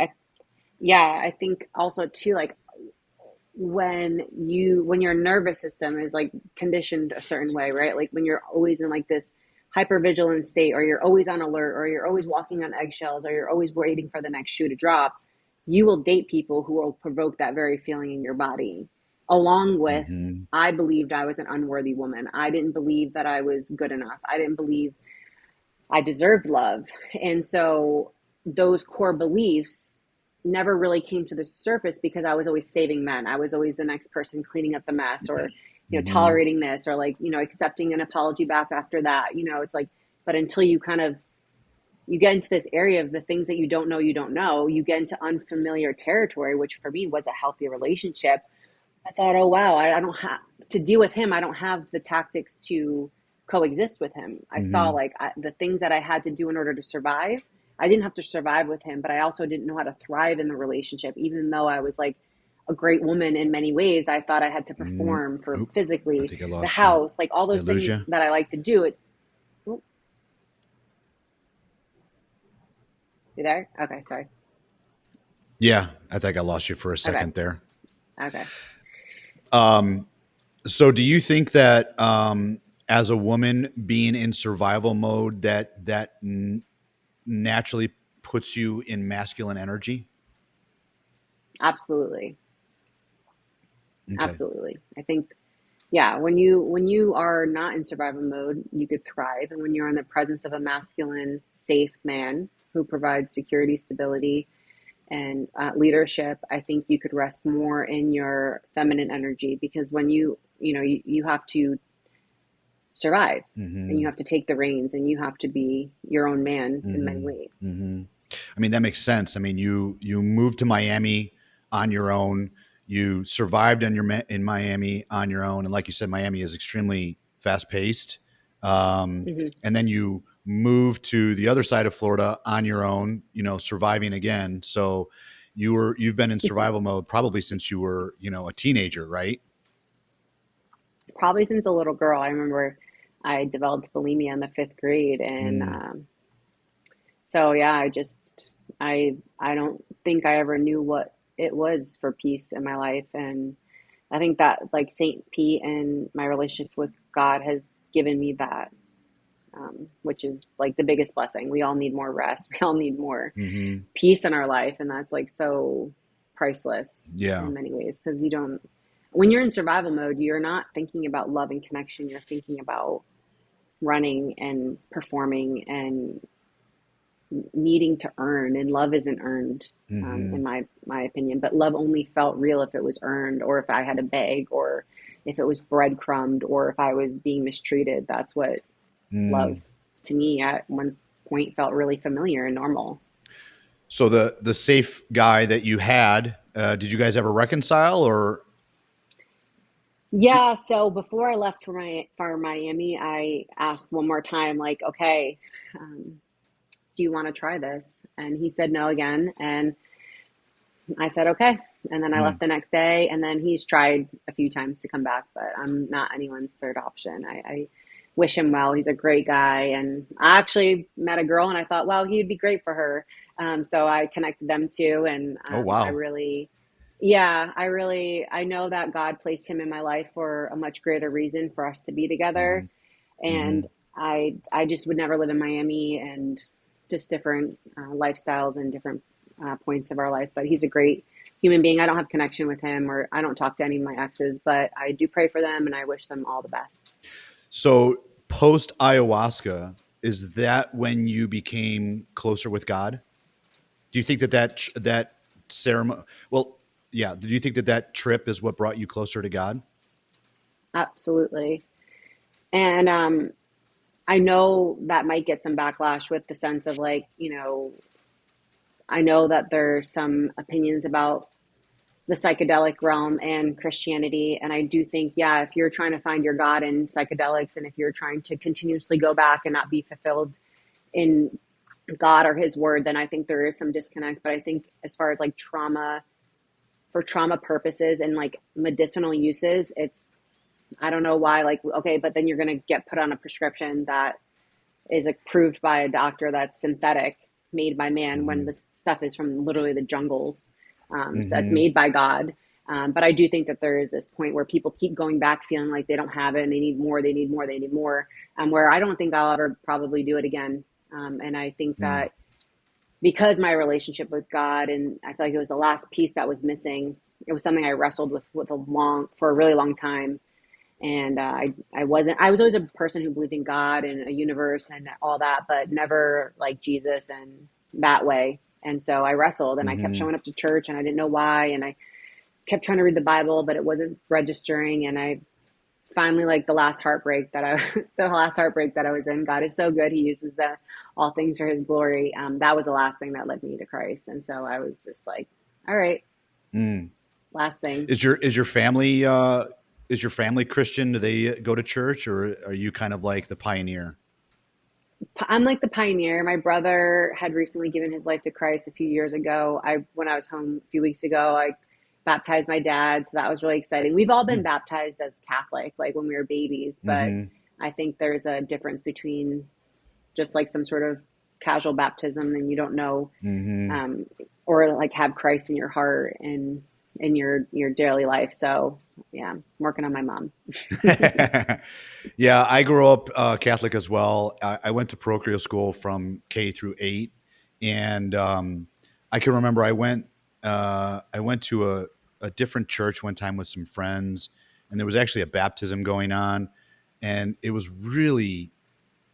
Speaker 2: Yeah, I think also too, like when your nervous system is like conditioned a certain way, right? Like when you're always in like this hypervigilant state, or you're always on alert, or you're always walking on eggshells, or you're always waiting for the next shoe to drop, you will date people who will provoke that very feeling in your body. Along with,
Speaker 1: Mm-hmm.
Speaker 2: I believed I was an unworthy woman. I didn't believe that I was good enough. I didn't believe I deserved love. And so those core beliefs never really came to the surface because I was always saving men. I was always the next person cleaning up the mess, or,
Speaker 1: Mm-hmm.
Speaker 2: tolerating this, or like, accepting an apology back after that. It's like, but until you get into this area of the things that you don't know, you get into unfamiliar territory, which for me was a healthy relationship. I thought, oh wow, I don't have to deal with him. I don't have the tactics to coexist with him. I saw
Speaker 1: Mm-hmm.
Speaker 2: like the things that I had to do in order to survive. I didn't have to survive with him, but I also didn't know how to thrive in the relationship. Even though I was like a great woman in many ways, I thought I had to
Speaker 1: Mm-hmm.
Speaker 2: perform for
Speaker 1: Oop, I
Speaker 2: physically
Speaker 1: think I
Speaker 2: the
Speaker 1: lost you.
Speaker 2: house, like all
Speaker 1: Did I
Speaker 2: those
Speaker 1: lose
Speaker 2: things
Speaker 1: you?
Speaker 2: that I like to do. Oh, you there? Okay, sorry.
Speaker 1: Yeah, I think I lost you for a
Speaker 2: Okay,
Speaker 1: second there.
Speaker 2: okay.
Speaker 1: Um, so do you think that as a woman being in survival mode that naturally puts you in masculine energy?
Speaker 2: Absolutely,
Speaker 1: Okay.
Speaker 2: absolutely. I think, yeah, when you are not in survival mode, you could thrive, and when you're in the presence of a masculine, safe man who provides security, stability, and leadership, I think you could rest more in your feminine energy, because when you have to survive, and you
Speaker 1: Mm-hmm.
Speaker 2: have to take the reins, and you have to be your own man in many
Speaker 1: Mm-hmm.
Speaker 2: ways.
Speaker 1: Mm-hmm. I mean, that makes sense. I mean, you moved to Miami on your own. You survived in Miami on your own, and like you said, Miami is extremely fast paced.
Speaker 2: Hmm.
Speaker 1: And then you moved to the other side of Florida on your own. Surviving again. So you've been in survival mode probably since you were a teenager, right?
Speaker 2: Probably since a little girl. I remember I developed bulimia in the fifth grade, and
Speaker 1: Mm,
Speaker 2: so yeah, I don't think I ever knew what it was for peace in my life. And I think that like Saint Pete and my relationship with God has given me that, which is like the biggest blessing. We all need more rest. We all need more
Speaker 1: mm-hmm.
Speaker 2: peace in our life, and that's like so. priceless
Speaker 1: Yeah.
Speaker 2: in many ways, because you don't, when you're in survival mode, you're not thinking about love and connection. You're thinking about running and performing and needing to earn, and love isn't earned,
Speaker 1: Mm-hmm.
Speaker 2: in my opinion. But love only felt real if it was earned, or if I had to beg, or if it was breadcrumbed, or if I was being mistreated. That's what love
Speaker 1: Mm.
Speaker 2: to me at one point felt really familiar and normal.
Speaker 1: So the safe guy that you had, did you guys ever reconcile or?
Speaker 2: Yeah, so before I left for Miami, I asked one more time, like, okay, do you want to try this? And he said no again, and I said okay. And then I left
Speaker 1: Mm.
Speaker 2: the next day, and then he's tried a few times to come back, but I'm not anyone's third option. I wish him well. He's a great guy, and I actually met a girl, and I thought, well, he'd be great for her. So I connected them too, and
Speaker 1: Oh
Speaker 2: I
Speaker 1: wow.
Speaker 2: really, yeah, I know that God placed him in my life for a much greater reason for us to be together,
Speaker 1: Mm-hmm. Mm-hmm.
Speaker 2: and I just would never live in Miami, and just different lifestyles and different points of our life. But he's a great human being. I don't have connection with him, or I don't talk to any of my exes, but I do pray for them and I wish them all the best.
Speaker 1: So post ayahuasca, is that when you became closer with God? Do you think that that ceremony? Well, yeah. Do you think that that trip is what brought you closer to God?
Speaker 2: Absolutely. And I know that might get some backlash with the sense of, like, I know that there's some opinions about the psychedelic realm and Christianity. And I do think, yeah, if you're trying to find your God in psychedelics, and if you're trying to continuously go back and not be fulfilled in God or his word, then I think there is some disconnect. But I think as far as like trauma, for trauma purposes and like medicinal uses, it's, I don't know why, like, okay, but then you're going to get put on a prescription that is approved by a doctor that's synthetic, made by man, when
Speaker 1: Mm-hmm.
Speaker 2: this stuff is from literally the jungles, that's
Speaker 1: Mm-hmm.
Speaker 2: made by God. But I do think that there is this point where people keep going back feeling like they don't have it and they need more, they need more, they need more, where I don't think I'll ever probably do it again. And I think
Speaker 1: Mm.
Speaker 2: that because my relationship with God, and I feel like it was the last piece that was missing, it was something I wrestled with for a really long time. And I was always a person who believed in God and a universe and all that, but never like Jesus and that way. And so I wrestled, and I kept
Speaker 1: Mm-hmm.
Speaker 2: showing up to church, and I didn't know why. And I kept trying to read the Bible, but it wasn't registering. And I finally, like, the last heartbreak that I was in, God is so good. He uses all things for his glory. That was the last thing that led me to Christ. And so I was just like, all right,
Speaker 1: Mm.
Speaker 2: last thing.
Speaker 1: Is your family Christian? Do they go to church, or are you kind of like the pioneer?
Speaker 2: I'm like the pioneer. My brother had recently given his life to Christ a few years ago. When I was home a few weeks ago, I baptized my dad. So that was really exciting. We've all been
Speaker 1: Mm.
Speaker 2: baptized as Catholic, like when we were babies, but
Speaker 1: Mm-hmm.
Speaker 2: I think there's a difference between just like some sort of casual baptism and you don't know,
Speaker 1: Mm-hmm.
Speaker 2: um, or like have Christ in your heart and in your daily life. So yeah, I'm working on my mom.
Speaker 1: Yeah, I grew up Catholic as well. I went to parochial school from K through 8, and I can remember I went to a different church one time with some friends, and there was actually a baptism going on, and it was really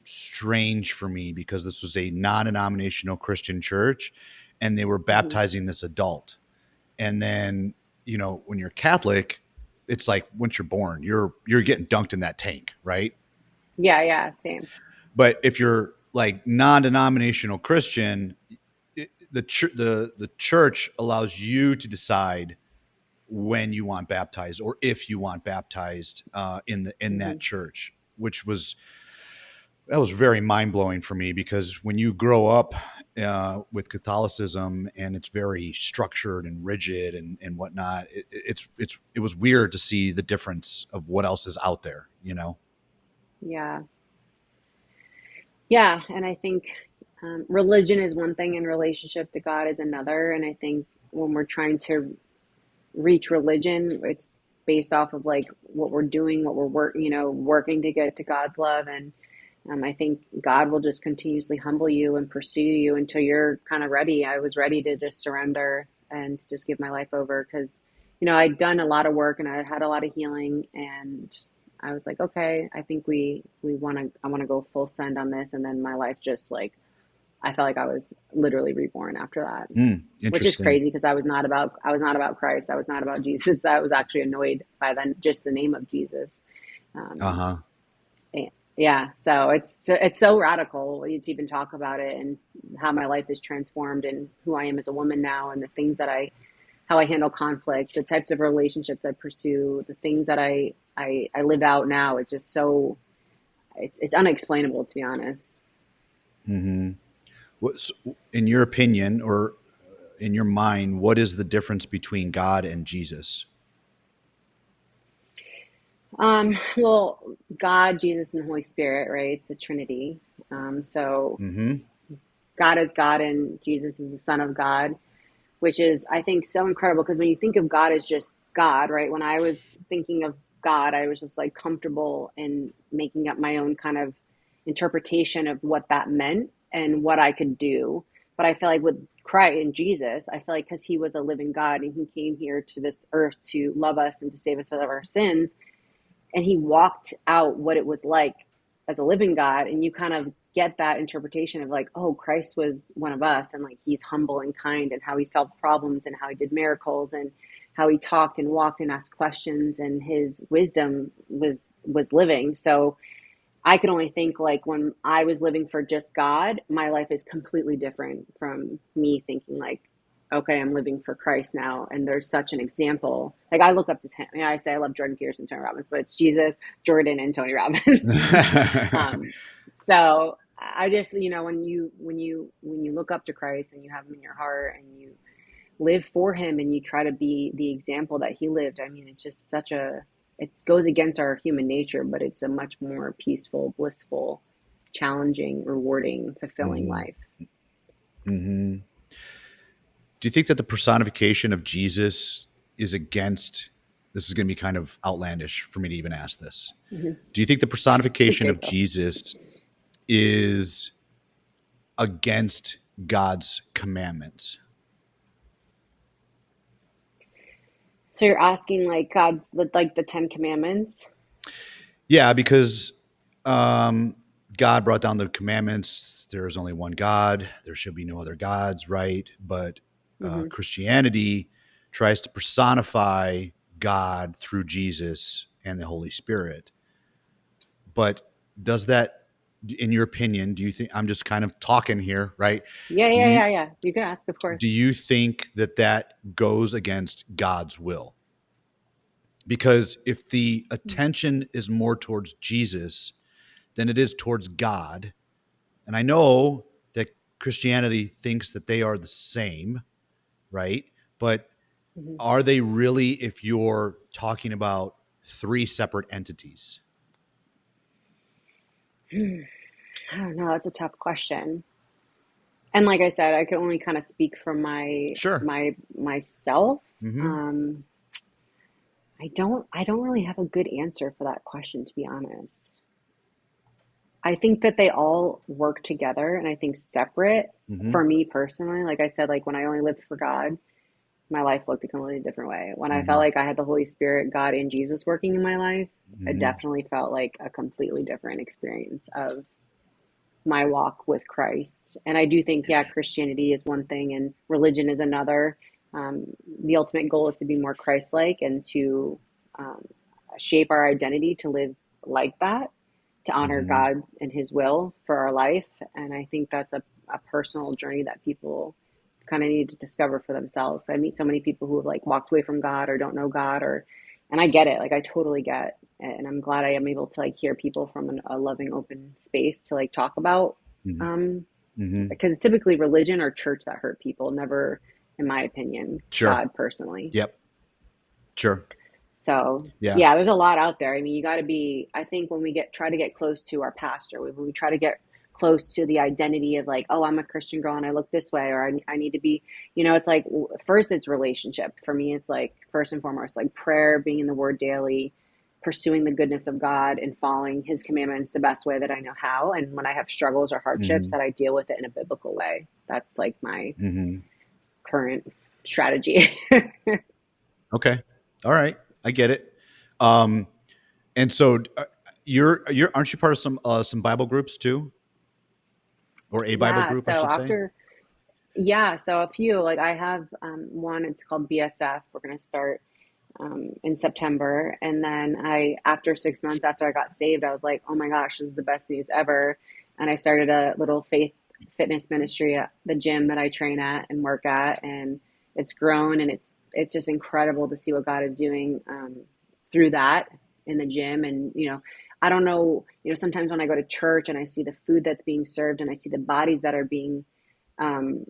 Speaker 1: strange for me because this was a non-denominational Christian church, and they were
Speaker 2: Hmm.
Speaker 1: baptizing this adult, and then when you're Catholic, it's like once you're born, you're getting dunked in that tank, right?
Speaker 2: Yeah, yeah, same.
Speaker 1: But if you're like non-denominational Christian, the church allows you to decide when you want baptized or if you want baptized in
Speaker 2: Hmm.
Speaker 1: that church, which was that was very mind blowing for me because when you grow up with Catholicism and it's very structured and rigid and whatnot, it was weird to see the difference of what else is out there, you know?
Speaker 2: Yeah. Yeah, and I think religion is one thing and relationship to God is another. And I think when we're trying to reach religion, it's based off of like what we're doing, what we're working to get to God's love. And I think God will just continuously humble you and pursue you until you're kind of ready. I was ready to just surrender and to just give my life over. Because, you know, I'd done a lot of work and I had a lot of healing, and I was like, okay, I think I want to go full send on this. And then my life just like, I felt like I was literally reborn after that, which is
Speaker 1: Interesting.
Speaker 2: crazy because I was not about Christ. I was not about Jesus. I was actually annoyed by then just the name of Jesus. Um,
Speaker 1: Uh-huh.
Speaker 2: and- yeah. So it's so radical to even talk about it, and how my life is transformed and who I am as a woman now, and the things that how I handle conflict, the types of relationships I pursue, the things that I live out now. It's just so, it's unexplainable, to be honest.
Speaker 1: What's in your opinion or in your mind, what is the difference between God and Jesus?
Speaker 2: Well, God, Jesus, and the Holy Spirit, right? It's the Trinity. So
Speaker 1: Mm-hmm.
Speaker 2: God is God and Jesus is the Son of God, which is, I think, so incredible because when you think of God as just God, right? When I was thinking of God, I was just like comfortable in making up my own kind of interpretation of what that meant and what I could do. But I feel like with Christ and Jesus, I feel like because he was a living God and he came here to this earth to love us and to save us from our sins, and he walked out what it was like as a living God, and you kind of get that interpretation of like, oh, Christ was one of us, and like he's humble and kind, and how he solved problems and how he did miracles and how he talked and walked and asked questions, and his wisdom was living. So I could only think like when I was living for just God, my life is completely different from me thinking like, okay, I'm living for Christ now. And there's such an example. Like I look up to him. I say I love Jordan Peterson, Tony Robbins, but it's Jesus, Jordan, and Tony Robbins. um, so I just, you know, when you look up to Christ and you have him in your heart and you live for him and you try to be the example that he lived, I mean, it's just such a, it goes against our human nature, but it's a much more peaceful, blissful, challenging, rewarding, fulfilling
Speaker 1: Mm-hmm.
Speaker 2: life.
Speaker 1: Mm-hmm. Do you think that the personification of Jesus is against? This is going to be kind of outlandish for me to even ask this.
Speaker 2: Mm-hmm.
Speaker 1: Do you think the
Speaker 2: It's
Speaker 1: personification of
Speaker 2: great though.
Speaker 1: Jesus is against God's commandments?
Speaker 2: So you're asking like God's like the Ten Commandments?
Speaker 1: Yeah, because um, God brought down the commandments. There is only one God. There should be no other gods, right? But
Speaker 2: Mm-hmm.
Speaker 1: Christianity tries to personify God through Jesus and the Holy Spirit. But does that, in your opinion, do you think, I'm just kind of talking here, right?
Speaker 2: Yeah,
Speaker 1: Do
Speaker 2: yeah,
Speaker 1: you
Speaker 2: yeah, yeah. You can ask, of
Speaker 1: do
Speaker 2: course.
Speaker 1: you think that that goes against God's will? Because if the attention is more towards Jesus than it is towards God, and I know that Christianity thinks that they are the same, right? But
Speaker 2: Mm-hmm.
Speaker 1: are they really if you're talking about three separate entities?
Speaker 2: I don't know. That's a tough question. And like I said, I can only kind of speak from
Speaker 1: Sure.
Speaker 2: myself.
Speaker 1: Mm-hmm.
Speaker 2: Um, I don't really have a good answer for that question, to be honest. I think that they all work together, and I think separate
Speaker 1: Mm-hmm.
Speaker 2: for me personally. Like I said, like when I only lived for God, my life looked a completely different way. When I felt
Speaker 1: Mm-hmm.
Speaker 2: like I had the Holy Spirit, God, and Jesus working in my life, it
Speaker 1: Mm-hmm.
Speaker 2: definitely felt like a completely different experience of my walk with Christ. And I do think, yeah, Christianity is one thing and religion is another. Um, the ultimate goal is to be more Christ-like and to um, shape our identity to live like that, to honor
Speaker 1: Mm-hmm.
Speaker 2: God and His will for our life. And I think that's a personal journey that people kind of need to discover for themselves. I meet so many people who have like walked away from God or don't know God, or, and I get it. Like I totally get, and I'm glad I am able to like hear people from a loving, open space to like talk about,
Speaker 1: Mm-hmm.
Speaker 2: um,
Speaker 1: Mm-hmm.
Speaker 2: because it's typically religion or church that hurt people, never, in my opinion,
Speaker 1: Sure.
Speaker 2: God personally.
Speaker 1: Yep. Sure.
Speaker 2: So
Speaker 1: Yeah.
Speaker 2: yeah, there's a lot out there. I mean, you got to be. I think when we try to get close to our pastor, when we try to get close to the identity of like, oh, I'm a Christian girl and I look this way, or I need to be, you know, it's like first it's relationship for me. It's like first and foremost like prayer, being in the Word daily, pursuing the goodness of God, and following His commandments the best way that I know how. And when I have struggles or hardships,
Speaker 1: Mm-hmm.
Speaker 2: that I deal with it in a biblical way. That's like my
Speaker 1: Mm-hmm.
Speaker 2: current. strategy.
Speaker 1: Okay. All right. I get it. Um, and so you're aren't you part of some Bible groups too, or a Bible
Speaker 2: Yeah.
Speaker 1: group, I
Speaker 2: So
Speaker 1: should say?
Speaker 2: after, yeah, so a few, like I have one, it's called BSF. We're going to start in September. And then after 6 months after I got saved, I was like, oh my gosh, this is the best news ever. And I started a little faith fitness ministry at the gym that I train at and work at. And it's grown, and it's just incredible to see what God is doing through that in the gym. And, I don't know, sometimes when I go to church and I see the food that's being served and I see the bodies that are being um,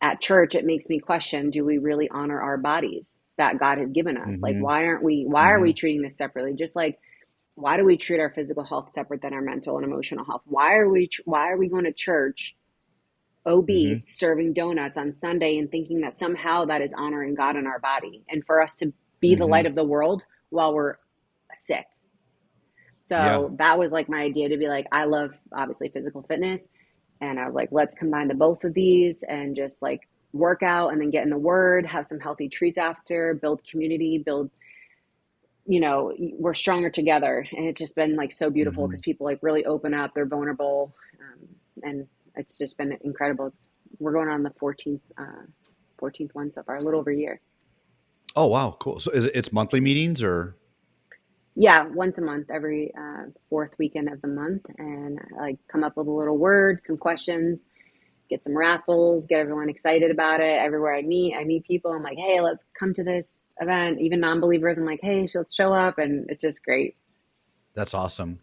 Speaker 2: at church, it makes me question, do we really honor our bodies that God has given us? Like,
Speaker 1: Mm-hmm.
Speaker 2: why are we
Speaker 1: Mm-hmm.
Speaker 2: treating this separately? Just like, why do we treat our physical health separate than our mental and emotional health? Why are we going to church
Speaker 1: Mm-hmm.
Speaker 2: obese, serving donuts on Sunday and thinking that somehow that is honoring God in our body, and for us to be the
Speaker 1: Mm-hmm.
Speaker 2: light of the world while we're sick?
Speaker 1: Yeah.
Speaker 2: So that was like my idea, to be like, I love obviously physical fitness. And I was like, let's combine the both of these and just like work out and then get in the word, have some healthy treats after, build community, we're stronger together. And it's just been like so beautiful
Speaker 1: Mm-hmm.
Speaker 2: because people like really open up, they're vulnerable. And it's just been incredible. We're going on the 14th one so far, a little over a year.
Speaker 1: Oh wow, cool. So it's monthly meetings or?
Speaker 2: Yeah, once a month, every fourth weekend of the month, and I like come up with a little word, some questions, get some raffles, get everyone excited about it. Everywhere I meet people. I'm like, hey, let's come to this event. Even non-believers, I'm like, hey, let's show up, and it's just great.
Speaker 1: That's awesome.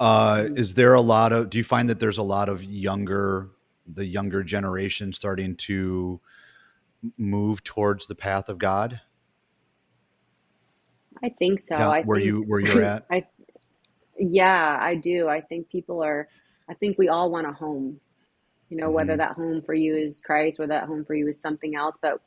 Speaker 2: Mhm.
Speaker 1: Is there a lot of? Do you find that there's a lot of the younger generation starting to move towards the path of God?
Speaker 2: I think so.
Speaker 1: Down
Speaker 2: I think,
Speaker 1: where you're at?
Speaker 2: I yeah, I do. I think people are. I think we all want a home. Whether
Speaker 1: Mm-hmm.
Speaker 2: that home for you is Christ, whether that home for you is something else, but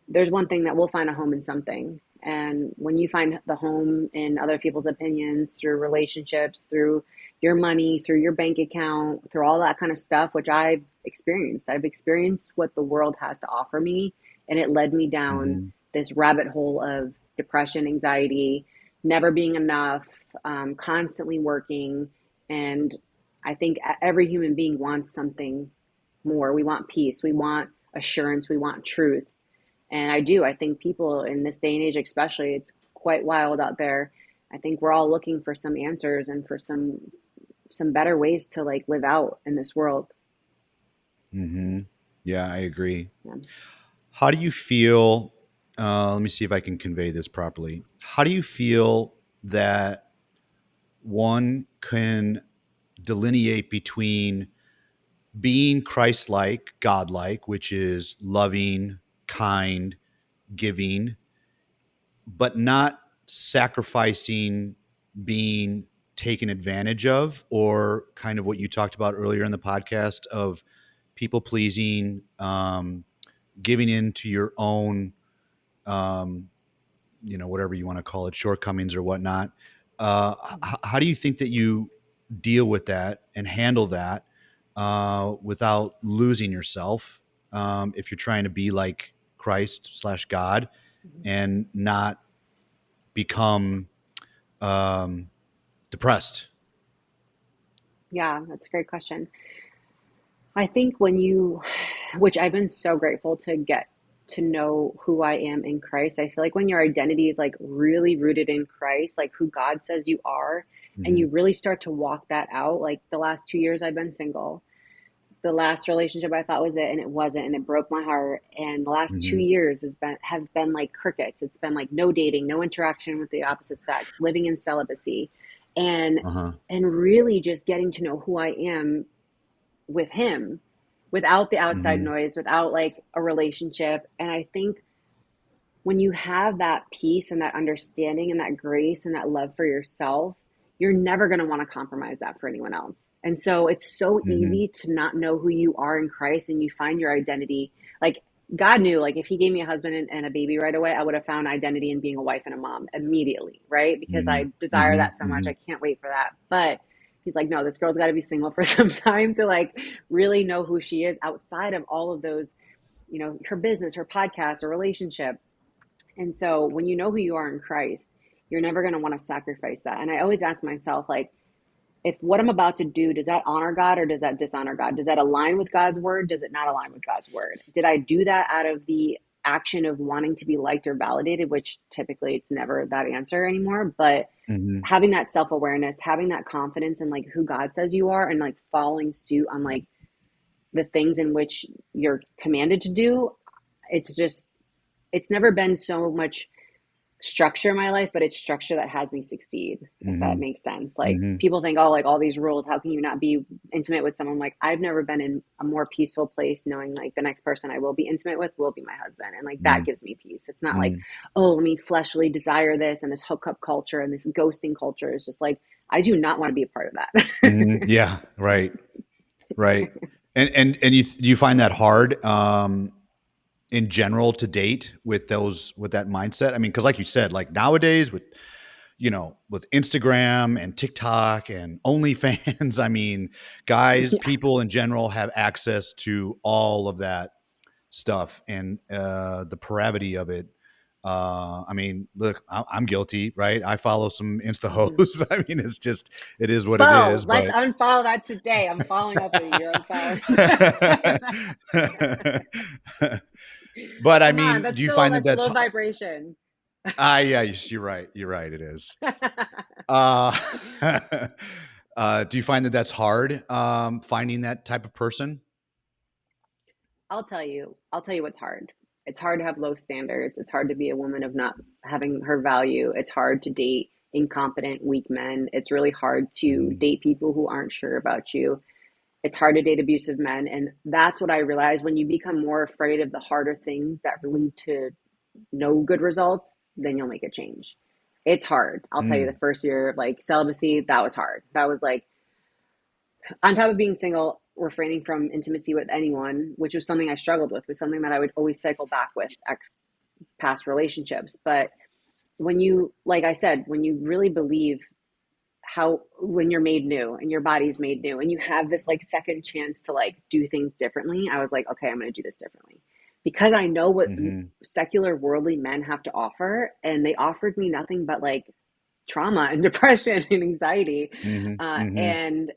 Speaker 2: there's one thing that we'll find a home in something. And when you find the home in other people's opinions, through relationships, through your money, through your bank account, through all that kind of stuff, which I've experienced what the world has to offer me. And it led me down
Speaker 1: Mm-hmm.
Speaker 2: this rabbit hole of depression, anxiety, never being enough, constantly working. And I think every human being wants something more. We want peace, we want assurance, we want truth. And I do. I think people in this day and age, especially, it's quite wild out there. I think we're all looking for some answers and for some better ways to like live out in this world.
Speaker 1: Mm-hmm. Yeah, I agree.
Speaker 2: Yeah.
Speaker 1: How do you feel? Let me see if I can convey this properly. How do you feel that one can delineate between being Christ-like, God-like, which is loving, kind, giving, but not sacrificing being taken advantage of, or kind of what you talked about earlier in the podcast of people pleasing, giving in to your own, um, whatever you want to call it, shortcomings or whatnot. How do you think that you deal with that and handle that without losing yourself, if you're trying to be like Christ slash God and not become um, depressed?
Speaker 2: Yeah, that's a great question. I think which I've been so grateful to get to know who I am in Christ. I feel like when your identity is like really rooted in Christ, like who God says you are, and
Speaker 1: Mm-hmm.
Speaker 2: you really start to walk that out. Like the last 2 years I've been single. The last relationship I thought was it, and it wasn't, and it broke my heart. And the last two
Speaker 1: Mm-hmm.
Speaker 2: years have been like crickets. It's been like no dating, no interaction with the opposite sex, living in celibacy, and
Speaker 1: Uh-huh.
Speaker 2: really just getting to know who I am with him, without the outside
Speaker 1: Mm-hmm.
Speaker 2: noise, without like a relationship. And I think when you have that peace and that understanding and that grace and that love for yourself, you're never going to want to compromise that for anyone else. And so it's so
Speaker 1: Mm-hmm.
Speaker 2: easy to not know who you are in Christ, and you find your identity. Like God knew, like if he gave me a husband and a baby right away, I would have found identity in being a wife and a mom immediately, right? Because
Speaker 1: Mm-hmm.
Speaker 2: I desire
Speaker 1: Mm-hmm.
Speaker 2: that so much.
Speaker 1: Mm-hmm.
Speaker 2: I can't wait for that. But he's like, no, this girl's got to be single for some time to like really know who she is outside of all of those her business, her podcast, her relationship. And so when you know who you are in Christ, you're never going to want to sacrifice that. And I always ask myself, like, if what I'm about to do, does that honor God or does that dishonor God? Does that align with God's word? Does it not align with God's word? Did I do that out of the action of wanting to be liked or validated, which typically it's never that answer anymore. But
Speaker 1: Mhm.
Speaker 2: having that self-awareness, having that confidence in like who God says you are and like following suit on like the things in which you're commanded to do, it's just, it's never been so much structure in my life, but it's structure that has me succeed, if that
Speaker 1: Mhm.
Speaker 2: makes sense. Like
Speaker 1: Mhm.
Speaker 2: people think, oh, like all these rules, how can you not be intimate with someone? Like I've never been in a more peaceful place knowing like the next person I will be intimate with will be my husband. And like that
Speaker 1: Mhm.
Speaker 2: gives me peace. It's not like,
Speaker 1: Mhm.
Speaker 2: oh, let me fleshly desire this and this hookup culture and this ghosting culture. It's just like, I do not want to be a part of
Speaker 1: Mhm.
Speaker 2: that.
Speaker 1: Yeah. Right. Right. And you find that hard in general to date with that mindset? I mean, because like you said, like nowadays with with Instagram and TikTok and OnlyFans, I mean, guys,
Speaker 2: Yeah.
Speaker 1: people in general have access to all of that stuff and the pravity of it. I mean, look, I'm guilty, right? I follow some Insta
Speaker 2: Mhm.
Speaker 1: hoes. I mean, it is what it
Speaker 2: Bo,
Speaker 1: is,
Speaker 2: let's
Speaker 1: but
Speaker 2: unfollow that today. I'm following up with you. You're unfollowing.
Speaker 1: but I
Speaker 2: Come on,
Speaker 1: mean, do you find that
Speaker 2: that's
Speaker 1: that's
Speaker 2: low vibration.
Speaker 1: yeah, you're right. You're right. It is. Uh, do you find that that's hard, finding that type of person?
Speaker 2: I'll tell you what's hard. It's hard to have low standards. It's hard to be a woman of not having her value. It's hard to date incompetent, weak men. It's really hard to
Speaker 1: Mhm,
Speaker 2: date people who aren't sure about you. It's hard to date abusive men. And that's what I realized when you become more afraid of the harder things that lead to no good results, then you'll make a change. It's hard. I'll tell you, the
Speaker 1: mm,
Speaker 2: first year of like celibacy, that was hard. That was like, on top of being single, refraining from intimacy with anyone, which was something I struggled with, was something that I would always cycle back with ex past relationships. But when you, like I said, when you really believe how, when you're made new and your body's made new and you have this like second chance to like do things differently, I was like, okay, I'm going to do this differently because I know what
Speaker 1: mhm,
Speaker 2: secular worldly men have to offer. And they offered me nothing but like trauma and depression and anxiety.
Speaker 1: mhm, mhm,
Speaker 2: And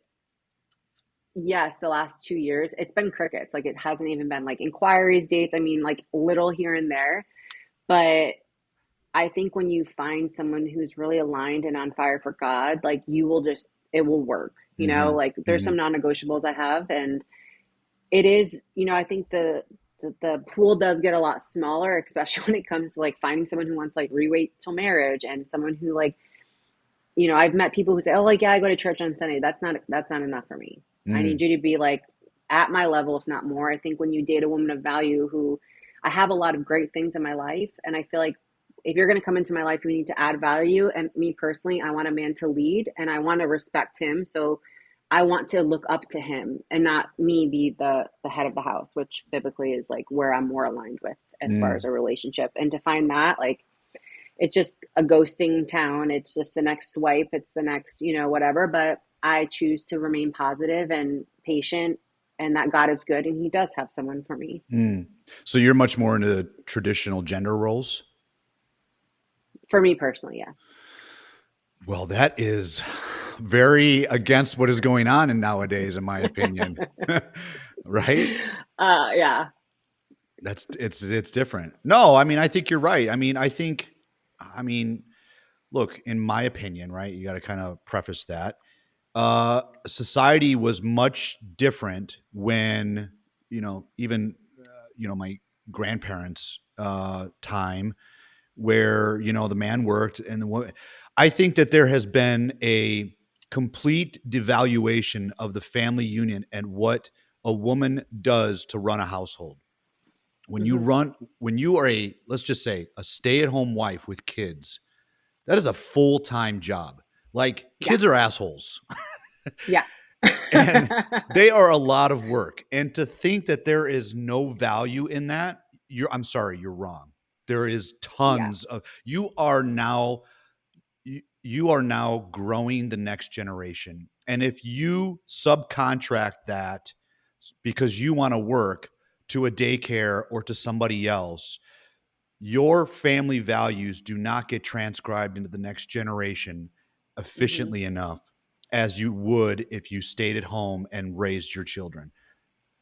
Speaker 2: yes, the last 2 years, it's been crickets. Like it hasn't even been like inquiries, dates. I mean, like little here and there. But I think when you find someone who's really aligned and on fire for God, like you will just, it will work.
Speaker 1: mhm,
Speaker 2: Like there's some
Speaker 1: mhm,
Speaker 2: non-negotiables I have, and it is, I think the pool does get a lot smaller, especially when it comes to like finding someone who wants like rewait till marriage and someone who like, I've met people who say, "Oh, like yeah, I go to church on Sunday." That's not enough for me. I need
Speaker 1: mm,
Speaker 2: you to be like at my level, if not more. I think when you date a woman of value who, I have a lot of great things in my life, and I feel like if you're going to come into my life, you need to add value. And me personally, I want a man to lead, and I want to respect him. So I want to look up to him, and not me be the head of the house, which biblically is like where I'm more aligned with as far as
Speaker 1: mm,
Speaker 2: a relationship. And to find that, like it's just a ghosting town. It's just the next swipe. It's the next, whatever. But I choose to remain positive and patient and that God is good and he does have someone for me.
Speaker 1: mm. So you're much more into traditional gender roles?
Speaker 2: For me personally, yes.
Speaker 1: Well, that is very against what is going on in nowadays, in my opinion. Right?
Speaker 2: Yeah.
Speaker 1: It's different. No, I mean, I think you're right. I mean, look, in my opinion, right? You got to kind of preface that. Society was much different when, even, my grandparents' time where, the man worked and the woman. I think that there has been a complete devaluation of the family union and what a woman does to run a household.
Speaker 2: Hmm.
Speaker 1: When you are let's just say a stay-at-home wife with kids, that is a full-time job. Like
Speaker 2: Yeah.
Speaker 1: kids are assholes
Speaker 2: Yeah.
Speaker 1: and they are a lot of work. And to think that there is no value in that, I'm sorry, you're wrong. There is
Speaker 2: Yeah.
Speaker 1: tons of you are now growing the next generation. And if you subcontract that because you want to work, to a daycare or to somebody else, your family values do not get transcribed into the next generation
Speaker 2: Hmm.
Speaker 1: efficiently enough as you would if you stayed at home and raised your children.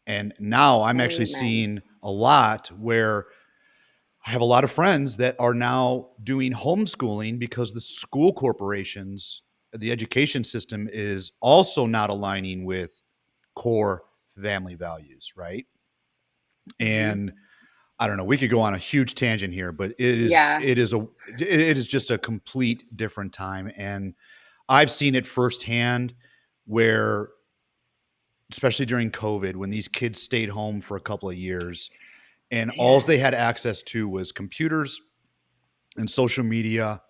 Speaker 1: And now I'm actually
Speaker 2: Amen.
Speaker 1: seeing a lot where I have a lot of friends that are now doing homeschooling because the school corporations, the education system is also not aligning with core family values, right?
Speaker 2: Hmm.
Speaker 1: And I don't know, we could go on a huge tangent here, but
Speaker 2: Yeah.
Speaker 1: it is just a complete different time. And I've seen it firsthand where, especially during COVID, when these kids stayed home for a couple of years and all
Speaker 2: Man.
Speaker 1: they had access to was computers and social media,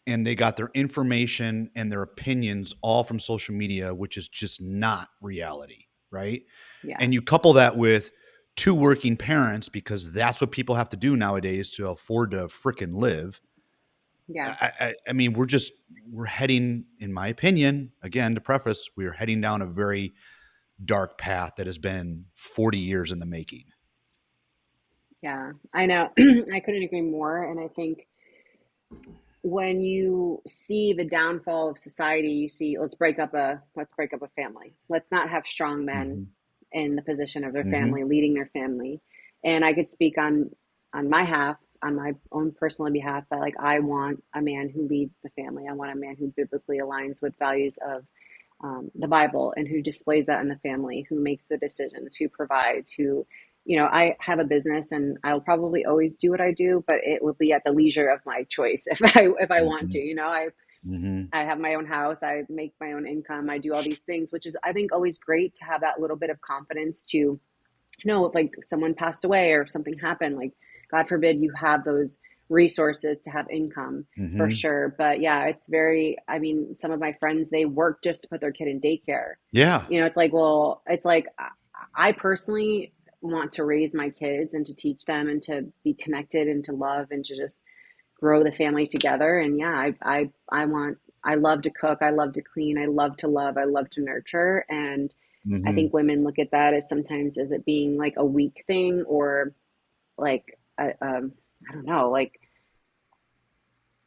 Speaker 1: and they got their information and their opinions all from social media, which is just not reality, right?
Speaker 2: Yeah.
Speaker 1: And you couple that with two working parents, because that's what people have to do nowadays to afford to freaking live.
Speaker 2: Yeah.
Speaker 1: I mean, we're heading, in my opinion, again, to preface, we're heading down a very dark path that has been 40 years in the making.
Speaker 2: Yeah. I know. I couldn't agree more. And I think when you see the downfall of society, you see let's break up a family. Let's not have strong men
Speaker 1: Mm-hmm.
Speaker 2: in the position of their
Speaker 1: Mm-hmm.
Speaker 2: family, leading their family. And I could speak on my half, on my own personal behalf, that like I want a man who leads the family. I want a man who biblically aligns with values of the Bible, and who displays that in the family, who makes the decisions, who provides, who, I have a business and I'll probably always do what I do, but it will be at the leisure of my choice if I want
Speaker 1: Mm-hmm.
Speaker 2: to.
Speaker 1: Mm-hmm.
Speaker 2: I have my own house, I make my own income, I do all these things, which is I think always great to have that little bit of confidence to if like someone passed away or if something happened, like God forbid, you have those resources to have income for
Speaker 1: Mm-hmm.
Speaker 2: sure. But yeah, it's very, I mean, some of my friends, they work just to put their kid in daycare.
Speaker 1: Yeah.
Speaker 2: It's like, well, it's like I personally want to raise my kids and to teach them and to be connected and to love and to just grow the family together. And yeah, I love to cook, I love to clean, I love to love, I love to nurture. And I
Speaker 1: Mm-hmm.
Speaker 2: think women look at that as sometimes as it being like a weak thing, or like I don't know, like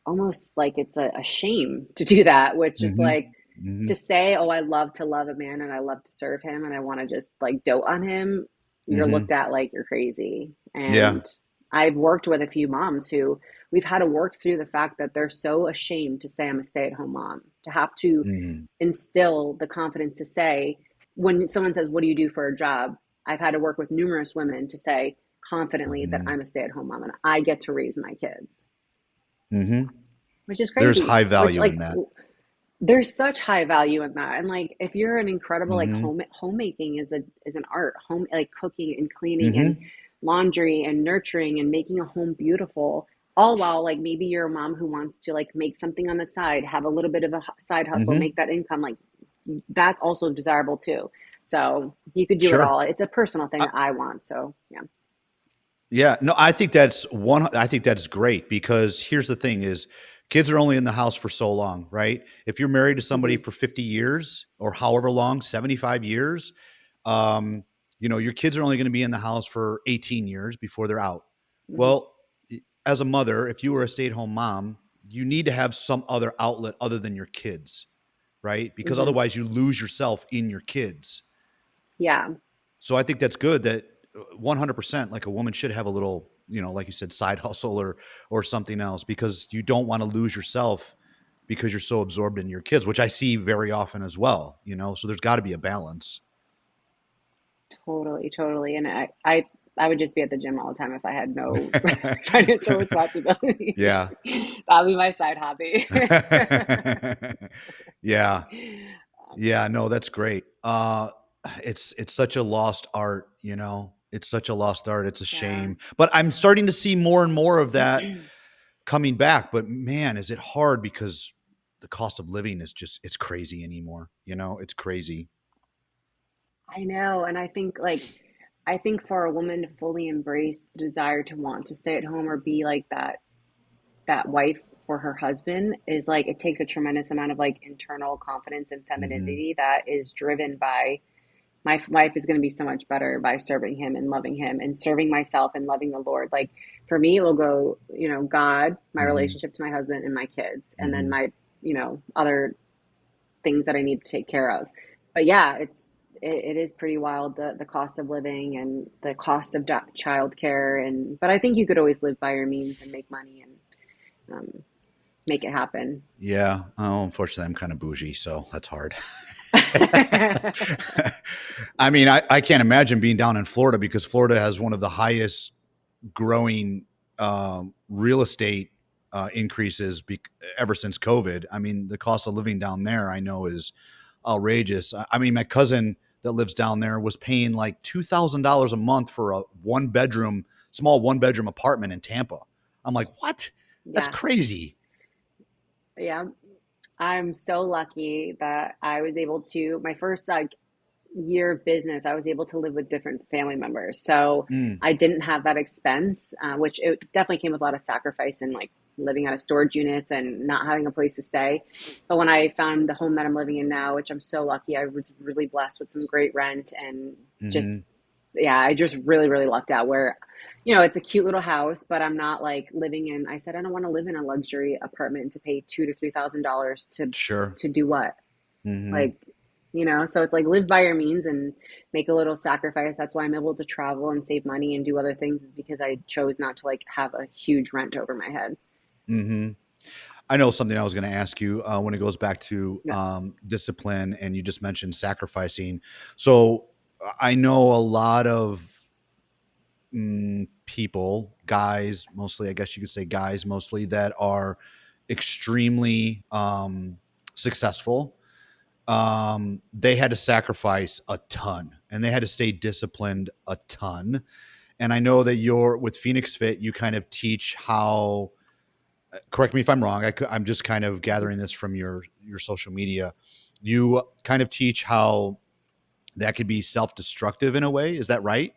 Speaker 2: almost like it's a shame to do that. Which it's
Speaker 1: Mm-hmm.
Speaker 2: like
Speaker 1: Mm-hmm.
Speaker 2: to say, "Oh, I love to love a man and I love to serve him and I want to just like dote on him." You're
Speaker 1: Mm-hmm.
Speaker 2: looked at like you're crazy.
Speaker 1: Yeah.
Speaker 2: And I've worked with a few moms who we've had to work through the fact that they're so ashamed to say I'm a stay-at-home mom, to have to
Speaker 1: Mm-hmm.
Speaker 2: instill the confidence to say, when someone says, "What do you do for a job?" I've had to work with numerous women to say confidently that
Speaker 1: Mm-hmm.
Speaker 2: I'm a stay at home mom and I get to raise my kids,
Speaker 1: Mm-hmm.
Speaker 2: which is
Speaker 1: There's
Speaker 2: crazy.
Speaker 1: high
Speaker 2: Which,
Speaker 1: value in
Speaker 2: like,
Speaker 1: that.
Speaker 2: there's such high value in that. And like, if you're an incredible, like,
Speaker 1: Mm-hmm.
Speaker 2: homemaking is an art. Home, like cooking and cleaning and
Speaker 1: Mm-hmm.
Speaker 2: laundry and nurturing and making a home beautiful, all while like maybe you're a mom who wants to like make something on the side, have a little bit of a side hustle,
Speaker 1: Mm-hmm.
Speaker 2: make that income. Like, that's also desirable too. So you could do it
Speaker 1: Sure.
Speaker 2: all. It's a personal thing
Speaker 1: Uh,
Speaker 2: that I want. So yeah.
Speaker 1: yeah. No, I think that's one. I think that's great, because here's the thing: is kids are only in the house for so long, right? If you're married to somebody
Speaker 2: Hmm.
Speaker 1: for 50 years or however long, 75 years, um, your kids are only going to be in the house for 18 years before they're out.
Speaker 2: Hmm.
Speaker 1: Well, as a mother, if you were a stay-at-home mom, you need to have some other outlet other than your kids, right? Because
Speaker 2: Hmm.
Speaker 1: otherwise you lose yourself in your kids.
Speaker 2: Yeah,
Speaker 1: So I think that's good that 100%, like, a woman should have a little, like you said, side hustle or something else, because you don't want to lose yourself because you're so absorbed in your kids, which I see very often as well. So there's got to be a balance.
Speaker 2: totally, totally. And I would just be at the gym all the time if I had no financial responsibilities.
Speaker 1: Yeah.
Speaker 2: That would be my side hobby.
Speaker 1: Yeah. Yeah, no, that's great. It's such a lost art. It's such a lost art. It's a
Speaker 2: Yeah.
Speaker 1: shame. But I'm starting to see more and more of that coming back. But man, is it hard, because the cost of living is just, it's crazy anymore. It's crazy.
Speaker 2: I know. And I think for a woman to fully embrace the desire to want to stay at home or be like that wife for her husband is like it takes a tremendous amount of like internal confidence and
Speaker 1: Hmm.
Speaker 2: femininity that is driven by my life is going to be so much better by serving him and loving him and serving myself and loving the Lord. Like for me, it will go, God, my
Speaker 1: Hmm.
Speaker 2: relationship to my husband and my kids, and then
Speaker 1: Hmm.
Speaker 2: my, other things that I need to take care of. But yeah, it is pretty wild, the cost of living and the cost of childcare. But I think you could always live by your means and make money and make it happen.
Speaker 1: Yeah. Oh, unfortunately, I'm kind of bougie, so that's hard. I mean, I can't imagine being down in Florida because Florida has one of the highest growing real estate increases ever since COVID. I mean, the cost of living down there, I know, is outrageous. I mean, my cousin that lives down there was paying like $2,000 a month for a small one bedroom apartment in Tampa. I'm like, what? That's
Speaker 2: Yeah.
Speaker 1: crazy.
Speaker 2: Yeah. I'm so lucky that I was able to, my first like year of business, I was able to live with different family members. So
Speaker 1: Mm,
Speaker 2: I didn't have that expense, which it definitely came with a lot of sacrifice and like living out of storage units and not having a place to stay. But when I found the home that I'm living in now, which I'm so lucky, I was really blessed with some great rent and
Speaker 1: mm-hmm.
Speaker 2: just, yeah, I just really, really lucked out where, it's a cute little house, but I'm not like living in, I said, I don't want to live in a luxury apartment to pay $2,000 to $3,000
Speaker 1: Sure.
Speaker 2: to do what?
Speaker 1: Mm-hmm.
Speaker 2: Like, so it's like live by your means and make a little sacrifice. That's why I'm able to travel and save money and do other things, is because I chose not to like have a huge rent over my head.
Speaker 1: Mm-hmm. I know something I was going to ask you when it goes back to
Speaker 2: Yeah.
Speaker 1: discipline, and you just mentioned sacrificing. So I know a lot of people, guys mostly, I guess you could say guys mostly, that are extremely successful. They had to sacrifice a ton and they had to stay disciplined a ton. And I know that you're with Phoenix Fit, you kind of teach how, correct me if I'm wrong. I'm just kind of gathering this from your social media. You kind of teach how that could be self-destructive in a way. Is that right?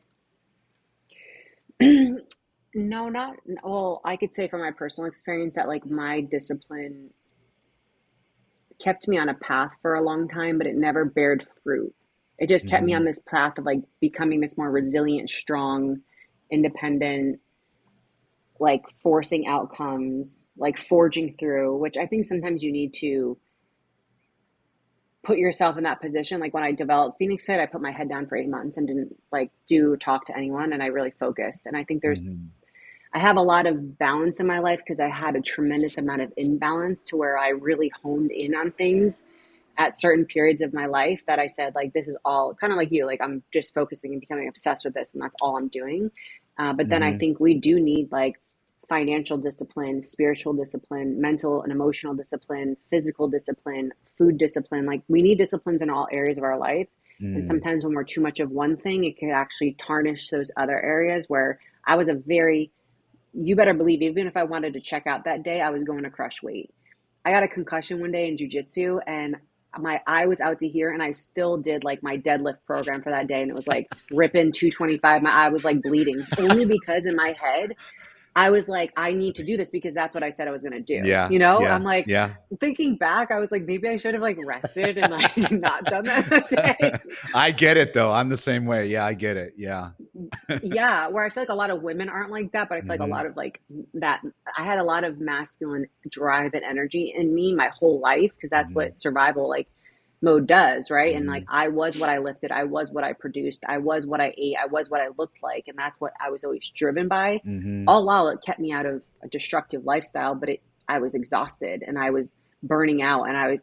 Speaker 2: No, not, well, I could say from my personal experience that like my discipline kept me on a path for a long time, but it never bared fruit. It just kept me on
Speaker 1: Mm-hmm.
Speaker 2: this path of like becoming this more resilient, strong, independent, like forcing outcomes, like forging through, which I think sometimes you need to put yourself in that position. Like when I developed Phoenix Fit, I put my head down for 8 months and didn't like do talk to anyone, and I really focused. And I think
Speaker 1: Mm-hmm.
Speaker 2: I have a lot of balance in my life because I had a tremendous amount of imbalance to where I really honed in on things at certain periods of my life that I said, like, this is all kind of like you, like, I'm just focusing and becoming obsessed with this, and that's all I'm doing. But then I
Speaker 1: Mm-hmm.
Speaker 2: think we do need like financial discipline, spiritual discipline, mental and emotional discipline, physical discipline, food discipline. Like, we need disciplines in all areas of our life. And
Speaker 1: Mm-hmm.
Speaker 2: sometimes when we're too much of one thing, it could actually tarnish those other areas where I was a very, you better believe, even if I wanted to check out that day, I was going to crush weight. I got a concussion one day in jujitsu and my eye was out to here and I still did like my deadlift program for that day. And it was like ripping 225. My eye was like bleeding only because in my head, I was like, I need to do this because that's what I said I was going to do.
Speaker 1: Yeah.
Speaker 2: I'm
Speaker 1: Yeah.
Speaker 2: like,
Speaker 1: Yeah.
Speaker 2: thinking back, I was like, maybe I should have like rested and like not done that that day.
Speaker 1: I get it though. I'm the same way. Yeah, I get it. Yeah.
Speaker 2: Yeah, where I feel like a lot of women aren't like that, but I feel like a
Speaker 1: Mm-hmm.
Speaker 2: lot of like that. I had a lot of masculine drive and energy in me my whole life because that's
Speaker 1: Mm-hmm.
Speaker 2: what survival like mode does, right? And like
Speaker 1: Mm-hmm.
Speaker 2: I was what I lifted, I was what I produced, I was what I ate, I was what I looked like, and that's what I was always driven by.
Speaker 1: Mm-hmm.
Speaker 2: All while it kept me out of a destructive lifestyle, but I was exhausted and I was burning out, and I was,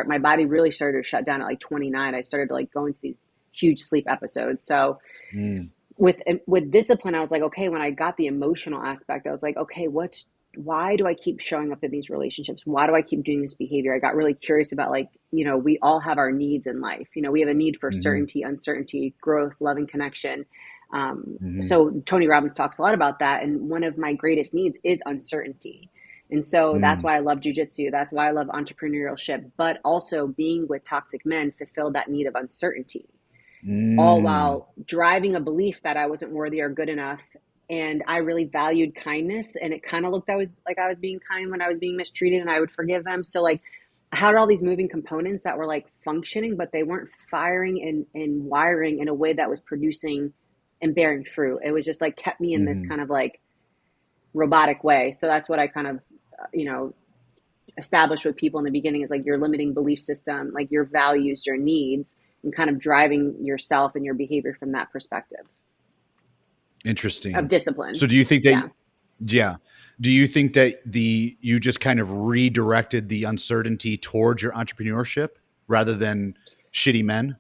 Speaker 2: my body really started to shut down at like 29. I started to like go into these huge sleep episodes. So
Speaker 1: Mm.
Speaker 2: with discipline, I was like, okay, when I got the emotional aspect, I was like, okay, why do I keep showing up in these relationships? Why do I keep doing this behavior? I got really curious about like, we all have our needs in life. We have a need for
Speaker 1: Mm-hmm.
Speaker 2: certainty, uncertainty, growth, loving connection.
Speaker 1: Mm-hmm.
Speaker 2: So Tony Robbins talks a lot about that. And one of my greatest needs is uncertainty. And so that's
Speaker 1: Mm.
Speaker 2: why I love jujitsu. That's why I love entrepreneurship, but also being with toxic men fulfilled that need of uncertainty, all
Speaker 1: Mm.
Speaker 2: while driving a belief that I wasn't worthy or good enough. And I really valued kindness. And it kind of looked, I was like, I was being kind when I was being mistreated and I would forgive them. So like, had all these moving components that were like functioning, but they weren't firing and wiring in a way that was producing and bearing fruit. It was just like kept me in this
Speaker 1: Hmm.
Speaker 2: kind of like robotic way. So that's what I kind of, you know, established with people in the beginning is like your limiting belief system, like your values, your needs, and kind of driving yourself and your behavior from that perspective of
Speaker 1: Interesting.
Speaker 2: discipline.
Speaker 1: So do you think that,
Speaker 2: Yeah.
Speaker 1: yeah, do you think that you just kind of redirected the uncertainty towards your entrepreneurship rather than shitty men?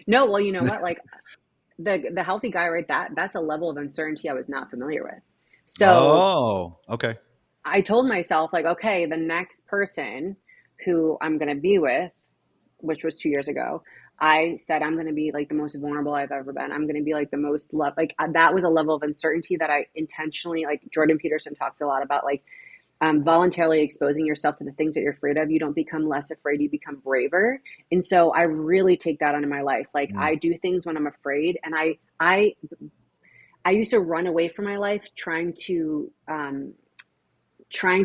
Speaker 2: No, well, you know what? Like the healthy guy, right? That's a level of uncertainty I was not familiar with. So
Speaker 1: Oh, okay.
Speaker 2: I told myself, like, okay, the next person who I'm going to be with, which was 2 years ago, I said I'm going to be like the most vulnerable I've ever been. I'm going to be like the most love. Like that was a level of uncertainty that I intentionally, like Jordan Peterson talks a lot about, like voluntarily exposing yourself to the things that you're afraid of. You don't become less afraid, you become braver. And so I really take that onto my life. Like
Speaker 1: Mm,
Speaker 2: I do things when I'm afraid, and I used to run away from my life trying to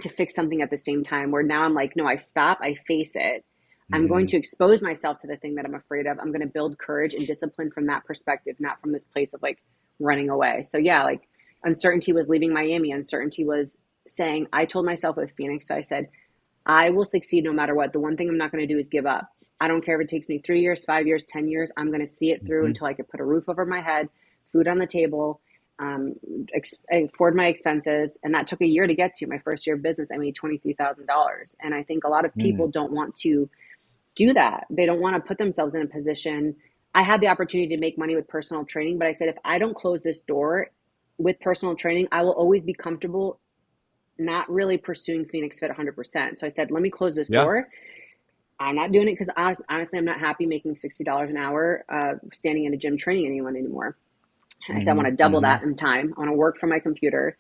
Speaker 2: fix something at the same time, where now I'm like, no, I stop, I face it. I'm going
Speaker 1: mhm,
Speaker 2: to expose myself to the thing that I'm afraid of. I'm going to build courage and discipline from that perspective, not from this place of like running away. So yeah, like uncertainty was leaving Miami. Uncertainty was saying, I told myself with Phoenix, I said, I will succeed no matter what. The one thing I'm not going to do is give up. I don't care if it takes me 3 years, 5 years, 10 years. I'm going to see it through
Speaker 1: mhm,
Speaker 2: until I can put a roof over my head, food on the table, um, afford my expenses. And that took a year to get to. My first year of business, I made $23,000. And I think a lot of people
Speaker 1: mm,
Speaker 2: don't want to do that. They don't want to put themselves in a position. I had the opportunity to make money with personal training, but I said, if I don't close this door with personal training, I will always be comfortable not really pursuing Phoenix Fit 100%. So I said, let me close this
Speaker 1: yeah,
Speaker 2: door. I'm not doing it because honestly, I'm not happy making $60 an hour standing in a gym training anyone anymore. And I said, I want
Speaker 1: mhm,
Speaker 2: to double
Speaker 1: mhm,
Speaker 2: that in time. I want to work from my computer,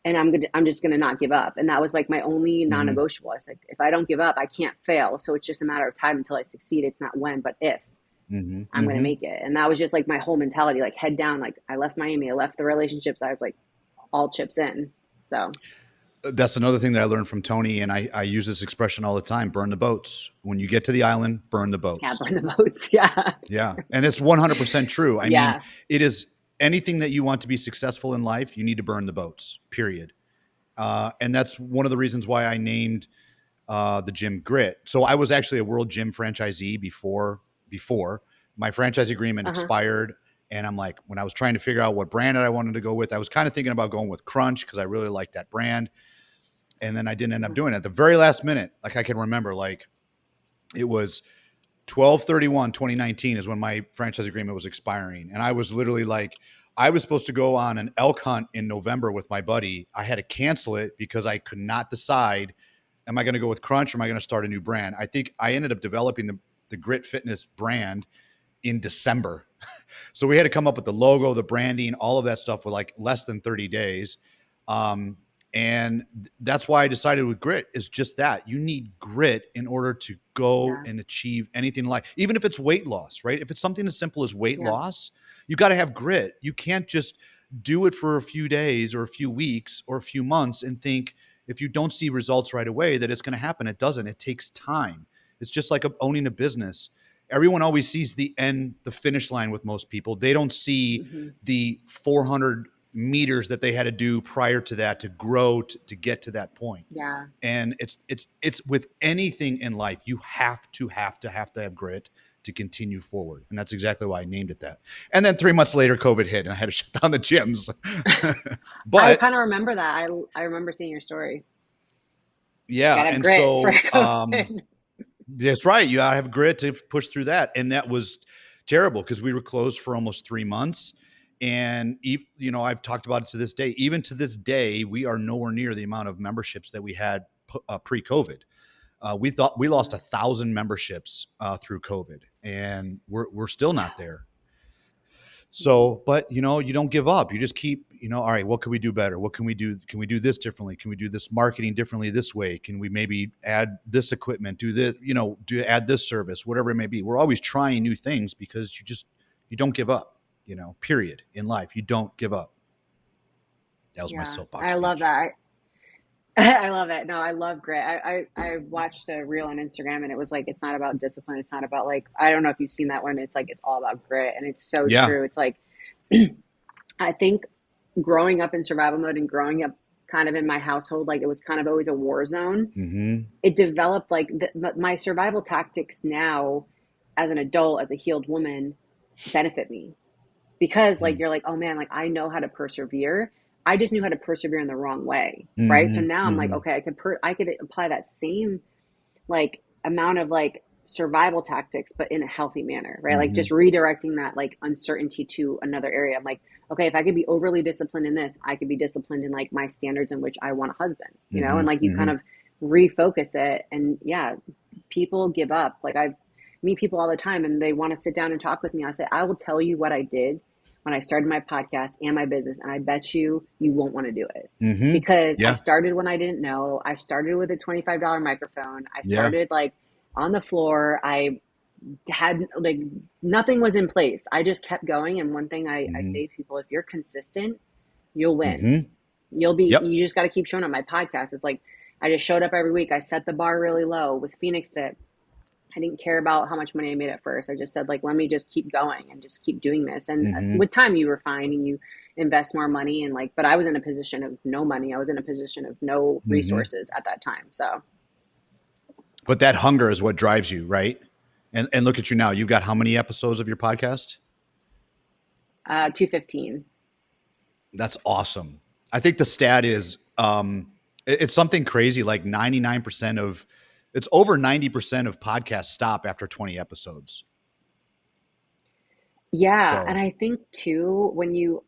Speaker 2: and I'm just going to not give up. And that was like my only
Speaker 1: mhm,
Speaker 2: non-negotiable. I said, if I don't give up, I can't fail. So it's just a matter of time until I succeed. It's not when, but if
Speaker 1: mhm,
Speaker 2: I'm going to
Speaker 1: mhm.
Speaker 2: make it. And that was just like my whole mentality, like head down. Like I left Miami, I left the relationships. I was like all chips in. So
Speaker 1: That's another thing that I learned from Tony, and I use this expression all the time: burn the boats. When you get to the island, burn the
Speaker 2: yeah,
Speaker 1: boats.
Speaker 2: burn the boats. Yeah.
Speaker 1: Yeah, and it's 100% true. I mean,
Speaker 2: Yeah.
Speaker 1: it is anything that you want to be successful in life, you need to burn the boats. Period. And that's one of the reasons why I named the gym Grit. So I was actually a World Gym franchisee before my franchise agreement
Speaker 2: Uh huh.
Speaker 1: expired. And I'm like, when I was trying to figure out what brand I wanted to go with, I was kind of thinking about going with Crunch because I really like that brand. And then I didn't end up
Speaker 2: Uh-huh.
Speaker 1: doing it at the very last minute. Like I can remember, like it was 12/31/2019 is when my franchise agreement was expiring. And I was literally like, I was supposed to go on an elk hunt in November with my buddy. I had to cancel it because I could not decide, am I going to go with Crunch or am I going to start a new brand? I think I ended up developing the Grit Fitness brand in December. So we had to come up with the logo, the branding, all of that stuff with like less than 30 days. Um, and that's why I decided with grit is just that you need grit in order to go
Speaker 2: Yeah.
Speaker 1: and achieve anything in life, even if it's weight loss, right? If it's something as simple as weight
Speaker 2: Yeah.
Speaker 1: loss, you got to have grit. You can't just do it for a few days or a few weeks or a few months and think if you don't see results right away that it's going to happen. It doesn't. It takes time. It's just like owning a business. Everyone always sees the end, the finish line with most people. They don't see
Speaker 2: Mm-hmm.
Speaker 1: the 400 meters that they had to do prior to that to grow to get to that point.
Speaker 2: Yeah.
Speaker 1: And it's with anything in life, you have to have grit to continue forward. And that's exactly why I named it that. And then 3 months later, COVID hit and I had to shut down the gyms.
Speaker 2: I
Speaker 1: But
Speaker 2: kind of remember that. I remember seeing your story.
Speaker 1: yeah,
Speaker 2: Gotta have
Speaker 1: and
Speaker 2: grit for
Speaker 1: so
Speaker 2: COVID.
Speaker 1: that's right. You gotta have grit to push through that. And that was terrible because we were closed for almost 3 months. And I've talked about it to this day. Even to this day, we are nowhere near the amount of memberships that we had pre-COVID. We thought we lost
Speaker 2: Yeah.
Speaker 1: 1,000 memberships through COVID, and we're still not
Speaker 2: Wow.
Speaker 1: there.
Speaker 2: Mm-hmm.
Speaker 1: So, but you don't give up. You just keep, all right, what can we do better? What can we do? Can we do this differently? Can we do this marketing differently this way? Can we maybe add this equipment, do this, do add this service, whatever it may be. We're always trying new things because you don't give up, period in life. You don't give up. That was my
Speaker 2: Yeah.
Speaker 1: soapbox
Speaker 2: I love
Speaker 1: speech.
Speaker 2: that. I love it. No, I love grit. I watched a reel on Instagram and it was like, it's not about discipline. It's not about like, I don't know if you've seen that one. It's like, it's all about grit. And it's so
Speaker 1: Yeah.
Speaker 2: true. It's like, I think growing up in survival mode and growing up kind of in my household, like it was kind of always a war zone.
Speaker 1: Mm-hmm.
Speaker 2: It developed like my survival tactics now as an adult, as a healed woman, benefit me because like you're like, oh man, like I know how to persevere. I just knew how to persevere in the wrong way, right? So
Speaker 1: Mm-hmm.
Speaker 2: now I'm like,
Speaker 1: Mm-hmm.
Speaker 2: okay, I could apply that same like amount of like survival tactics, but in a healthy manner, right? Like
Speaker 1: Mm-hmm.
Speaker 2: just redirecting that like uncertainty to another area. I'm like, okay, if I could be overly disciplined in this, I could be disciplined in like my standards in which I want a husband, you know,
Speaker 1: Mm-hmm.
Speaker 2: and like you kind
Speaker 1: Mm-hmm.
Speaker 2: of refocus it. And yeah, people give up. Like I meet people all the time and they want to sit down and talk with me. I say, I will tell you what I did when I started my podcast and my business. And I bet you won't want to do it
Speaker 1: Mm-hmm.
Speaker 2: because I
Speaker 1: Yeah.
Speaker 2: started when I didn't know. I started with a $25 microphone. I
Speaker 1: Yeah.
Speaker 2: started like on the floor. I had like nothing was in place. I just kept going. And one thing I
Speaker 1: Mm-hmm.
Speaker 2: say to people, if you're consistent, you'll win.
Speaker 1: Mm-hmm. Yep.
Speaker 2: You just got to keep showing up. My podcast, it's like I just showed up every week. I set the bar really low with Phoenix Fit. I didn't care about how much money I made at first. I just said like, let me just keep going and just keep doing this. And
Speaker 1: Mm-hmm.
Speaker 2: with time, you refine and you invest more money. And like, but I was in a position of no money. I was in a position of no
Speaker 1: Mm-hmm.
Speaker 2: resources at that time. So,
Speaker 1: But that hunger is what drives you, right? And look at you now. You've got how many episodes of your podcast?
Speaker 2: 215.
Speaker 1: That's awesome. I think the stat is it's something crazy like 99% of it's over 90% of podcasts stop after 20 episodes.
Speaker 2: Yeah. And
Speaker 1: So,
Speaker 2: I think too, when you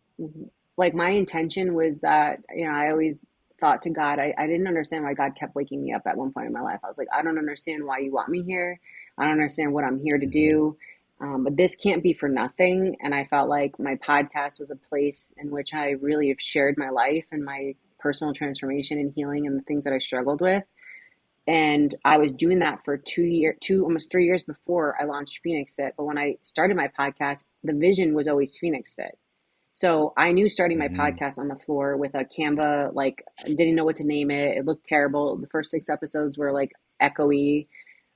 Speaker 2: like, my intention was that, you know, I always thought to God, I didn't understand why God kept waking me up at one point in my life. I was like, I don't understand why you want me here. I don't understand what I'm here to
Speaker 1: mhm,
Speaker 2: do. But this can't be for nothing. And I felt like my podcast was a place in which I really have shared my life and my personal transformation and healing and the things that I struggled with. And I was doing that for 2 years, almost 3 years before I launched Phoenix Fit. But when I started my podcast, the vision was always Phoenix Fit. So I knew starting my
Speaker 1: mhm,
Speaker 2: podcast on the floor with a Canva, like didn't know what to name it. It looked terrible. The first 6 episodes were like echoey.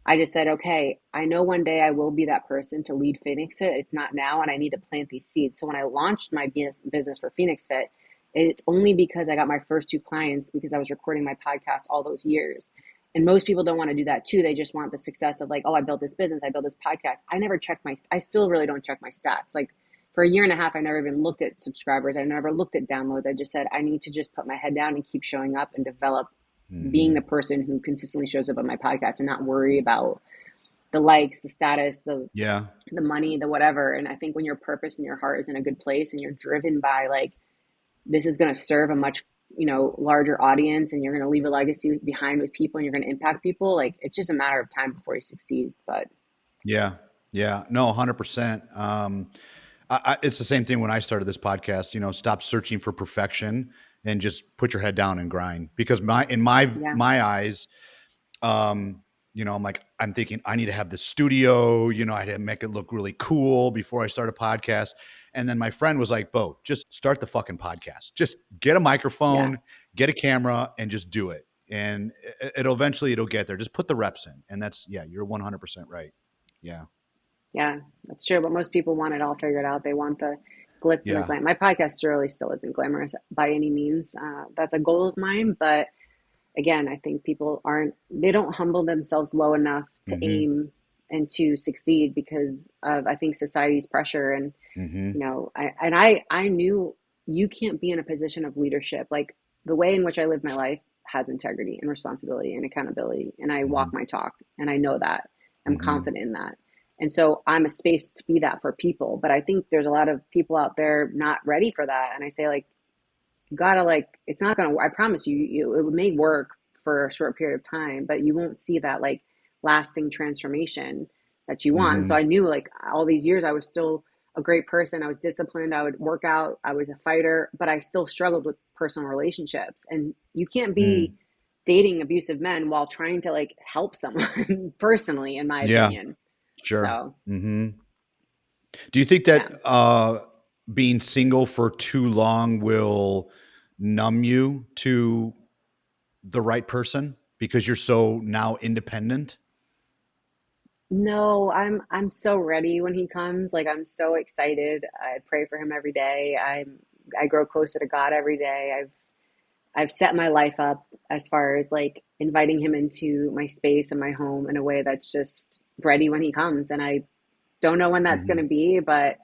Speaker 2: I just said, okay, I know one day I will be that person to lead Phoenix Fit. It's not now, and I need to plant these seeds. So when I launched my business for Phoenix Fit, it's only because I got my first two clients because I was recording my podcast all those years. And most people don't want to do that too. They just want the success of like, oh, I built this business, I built this podcast. I still really don't check my stats. Like for a year and a half, I never even looked at subscribers. I never looked at downloads. I just said, I need to just put my head down and keep showing up and develop being
Speaker 1: mhm.
Speaker 2: the person who consistently shows up on my podcast and not worry about the likes, the status,
Speaker 1: Yeah.
Speaker 2: the money, the whatever. And I think when your purpose and your heart is in a good place and you're driven by like this is going to serve a much larger audience and you're going to leave a legacy behind with people and you're going to impact people, like it's just a matter of time before you succeed. But
Speaker 1: Yeah. Yeah. No, 100%. It's the same thing when I started this podcast, stop searching for perfection and just put your head down and grind because in my,
Speaker 2: yeah,
Speaker 1: my eyes, um, I'm thinking I need to have the studio, I had to make it look really cool before I start a podcast. And then my friend was like, Bo, just start the fucking podcast. Just get a
Speaker 2: yeah,
Speaker 1: microphone, get a camera and just do it. And it'll get there. Just put the reps in. And yeah, you're 100% right. Yeah.
Speaker 2: yeah, that's true. But most people want it all figured out. They want the glitz and the
Speaker 1: Yeah.
Speaker 2: glam. My podcast really still isn't glamorous by any means. That's a goal of mine, but again, I think they don't humble themselves low enough to
Speaker 1: Mm-hmm.
Speaker 2: aim and to succeed because of, I think, society's pressure. And,
Speaker 1: Mm-hmm.
Speaker 2: I knew you can't be in a position of leadership. Like the way in which I live my life has integrity and responsibility and accountability. And I
Speaker 1: Mm-hmm.
Speaker 2: walk my talk and I know that. I'm
Speaker 1: Mm-hmm.
Speaker 2: confident in that. And so I'm a space to be that for people. But I think there's a lot of people out there not ready for that. And I say, like, you gotta like it's not gonna I promise you it may work for a short period of time but you won't see that like lasting transformation that you want. And so
Speaker 1: Mm-hmm.
Speaker 2: I knew like all these years I was still a great person. I was disciplined, I would work out, I was a fighter, but I still struggled with personal relationships. And you can't be
Speaker 1: Mm.
Speaker 2: dating abusive men while trying to like help someone personally, in my
Speaker 1: Yeah.
Speaker 2: opinion.
Speaker 1: Sure.
Speaker 2: So
Speaker 1: Mm-hmm. Do you think
Speaker 2: yeah.
Speaker 1: that being single for too long will numb you to? the right person because you're so now independent?
Speaker 2: No, I'm so ready when he comes. Like I'm so excited. I pray for him every day. I grow closer to God every day. I've set my life up as far as like inviting him into my space and my home in a way that's just ready when he comes. And I don't know when that's going to
Speaker 1: Hmm.
Speaker 2: be, but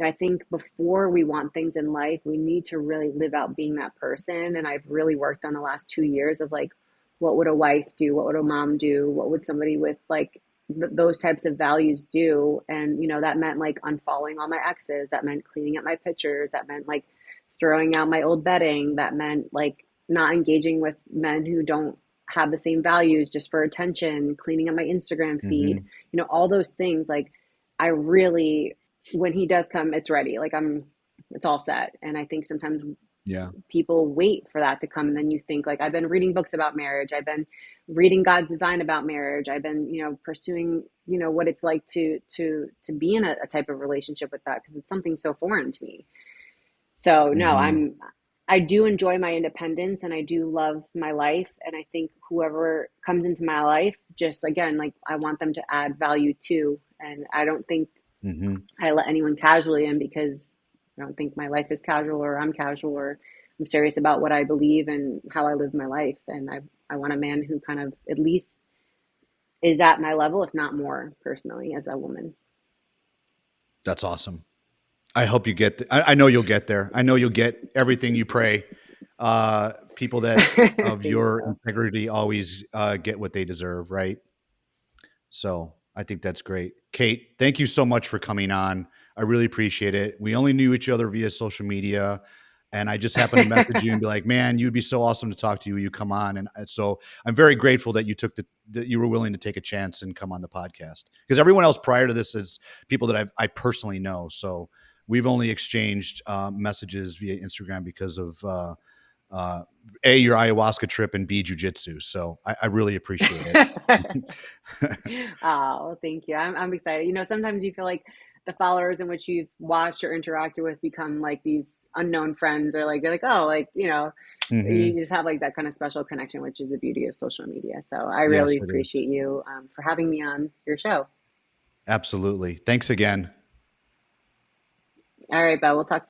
Speaker 2: I think before we want things in life, we need to really live out being that person. And I've really worked on the last 2 years of like, what would a wife do? What would a mom do? What would somebody with like those types of values do? And, that meant like unfollowing all my exes. That meant cleaning up my pictures. That meant like throwing out my old bedding. That meant like not engaging with men who don't have the same values just for attention, cleaning up my Instagram feed,
Speaker 1: Hmm.
Speaker 2: all those things. Like, I really, when he does come, it's ready. Like it's all set. And I think sometimes
Speaker 1: Yeah.
Speaker 2: people wait for that to come. And then you think like, I've been reading books about marriage. I've been reading God's design about marriage. I've been, pursuing, what it's like to be in a type of relationship with that. Cause it's something so foreign to me. So no,
Speaker 1: Hmm.
Speaker 2: I do enjoy my independence and I do love my life. And I think whoever comes into my life, just again, like I want them to add value too. And I don't think
Speaker 1: Hmm.
Speaker 2: I let anyone casually in because I don't think my life is casual or I'm casual or I'm serious about what I believe and how I live my life. And I want a man who kind of at least is at my level, if not more personally as a woman.
Speaker 1: That's awesome. I hope you get. I know you'll get there. I know you'll get everything you pray. People that of
Speaker 2: Thank
Speaker 1: your
Speaker 2: you.
Speaker 1: integrity always get what they deserve, right? So I think that's great. Kate, thank you so much for coming on. I really appreciate it. We only knew each other via social media. And I just happened to message you and be like, man, you'd be so awesome to talk to you. You come on. And so I'm very grateful that you took that you were willing to take a chance and come on the podcast because everyone else prior to this is people that I personally know. So we've only exchanged messages via Instagram because of uh, A, your ayahuasca trip and B, jujitsu. So I really appreciate it.
Speaker 2: Oh, thank you. I'm excited. Sometimes you feel like the followers in which you've watched or interacted with become like these unknown friends, or like you're like, oh, like,
Speaker 1: Hmm.
Speaker 2: you just have like that kind of special connection, which is the beauty of social media. So I
Speaker 1: Yes,
Speaker 2: really
Speaker 1: it is.
Speaker 2: appreciate you for having me on your show.
Speaker 1: Absolutely. Thanks again.
Speaker 2: All right, Belle, we'll talk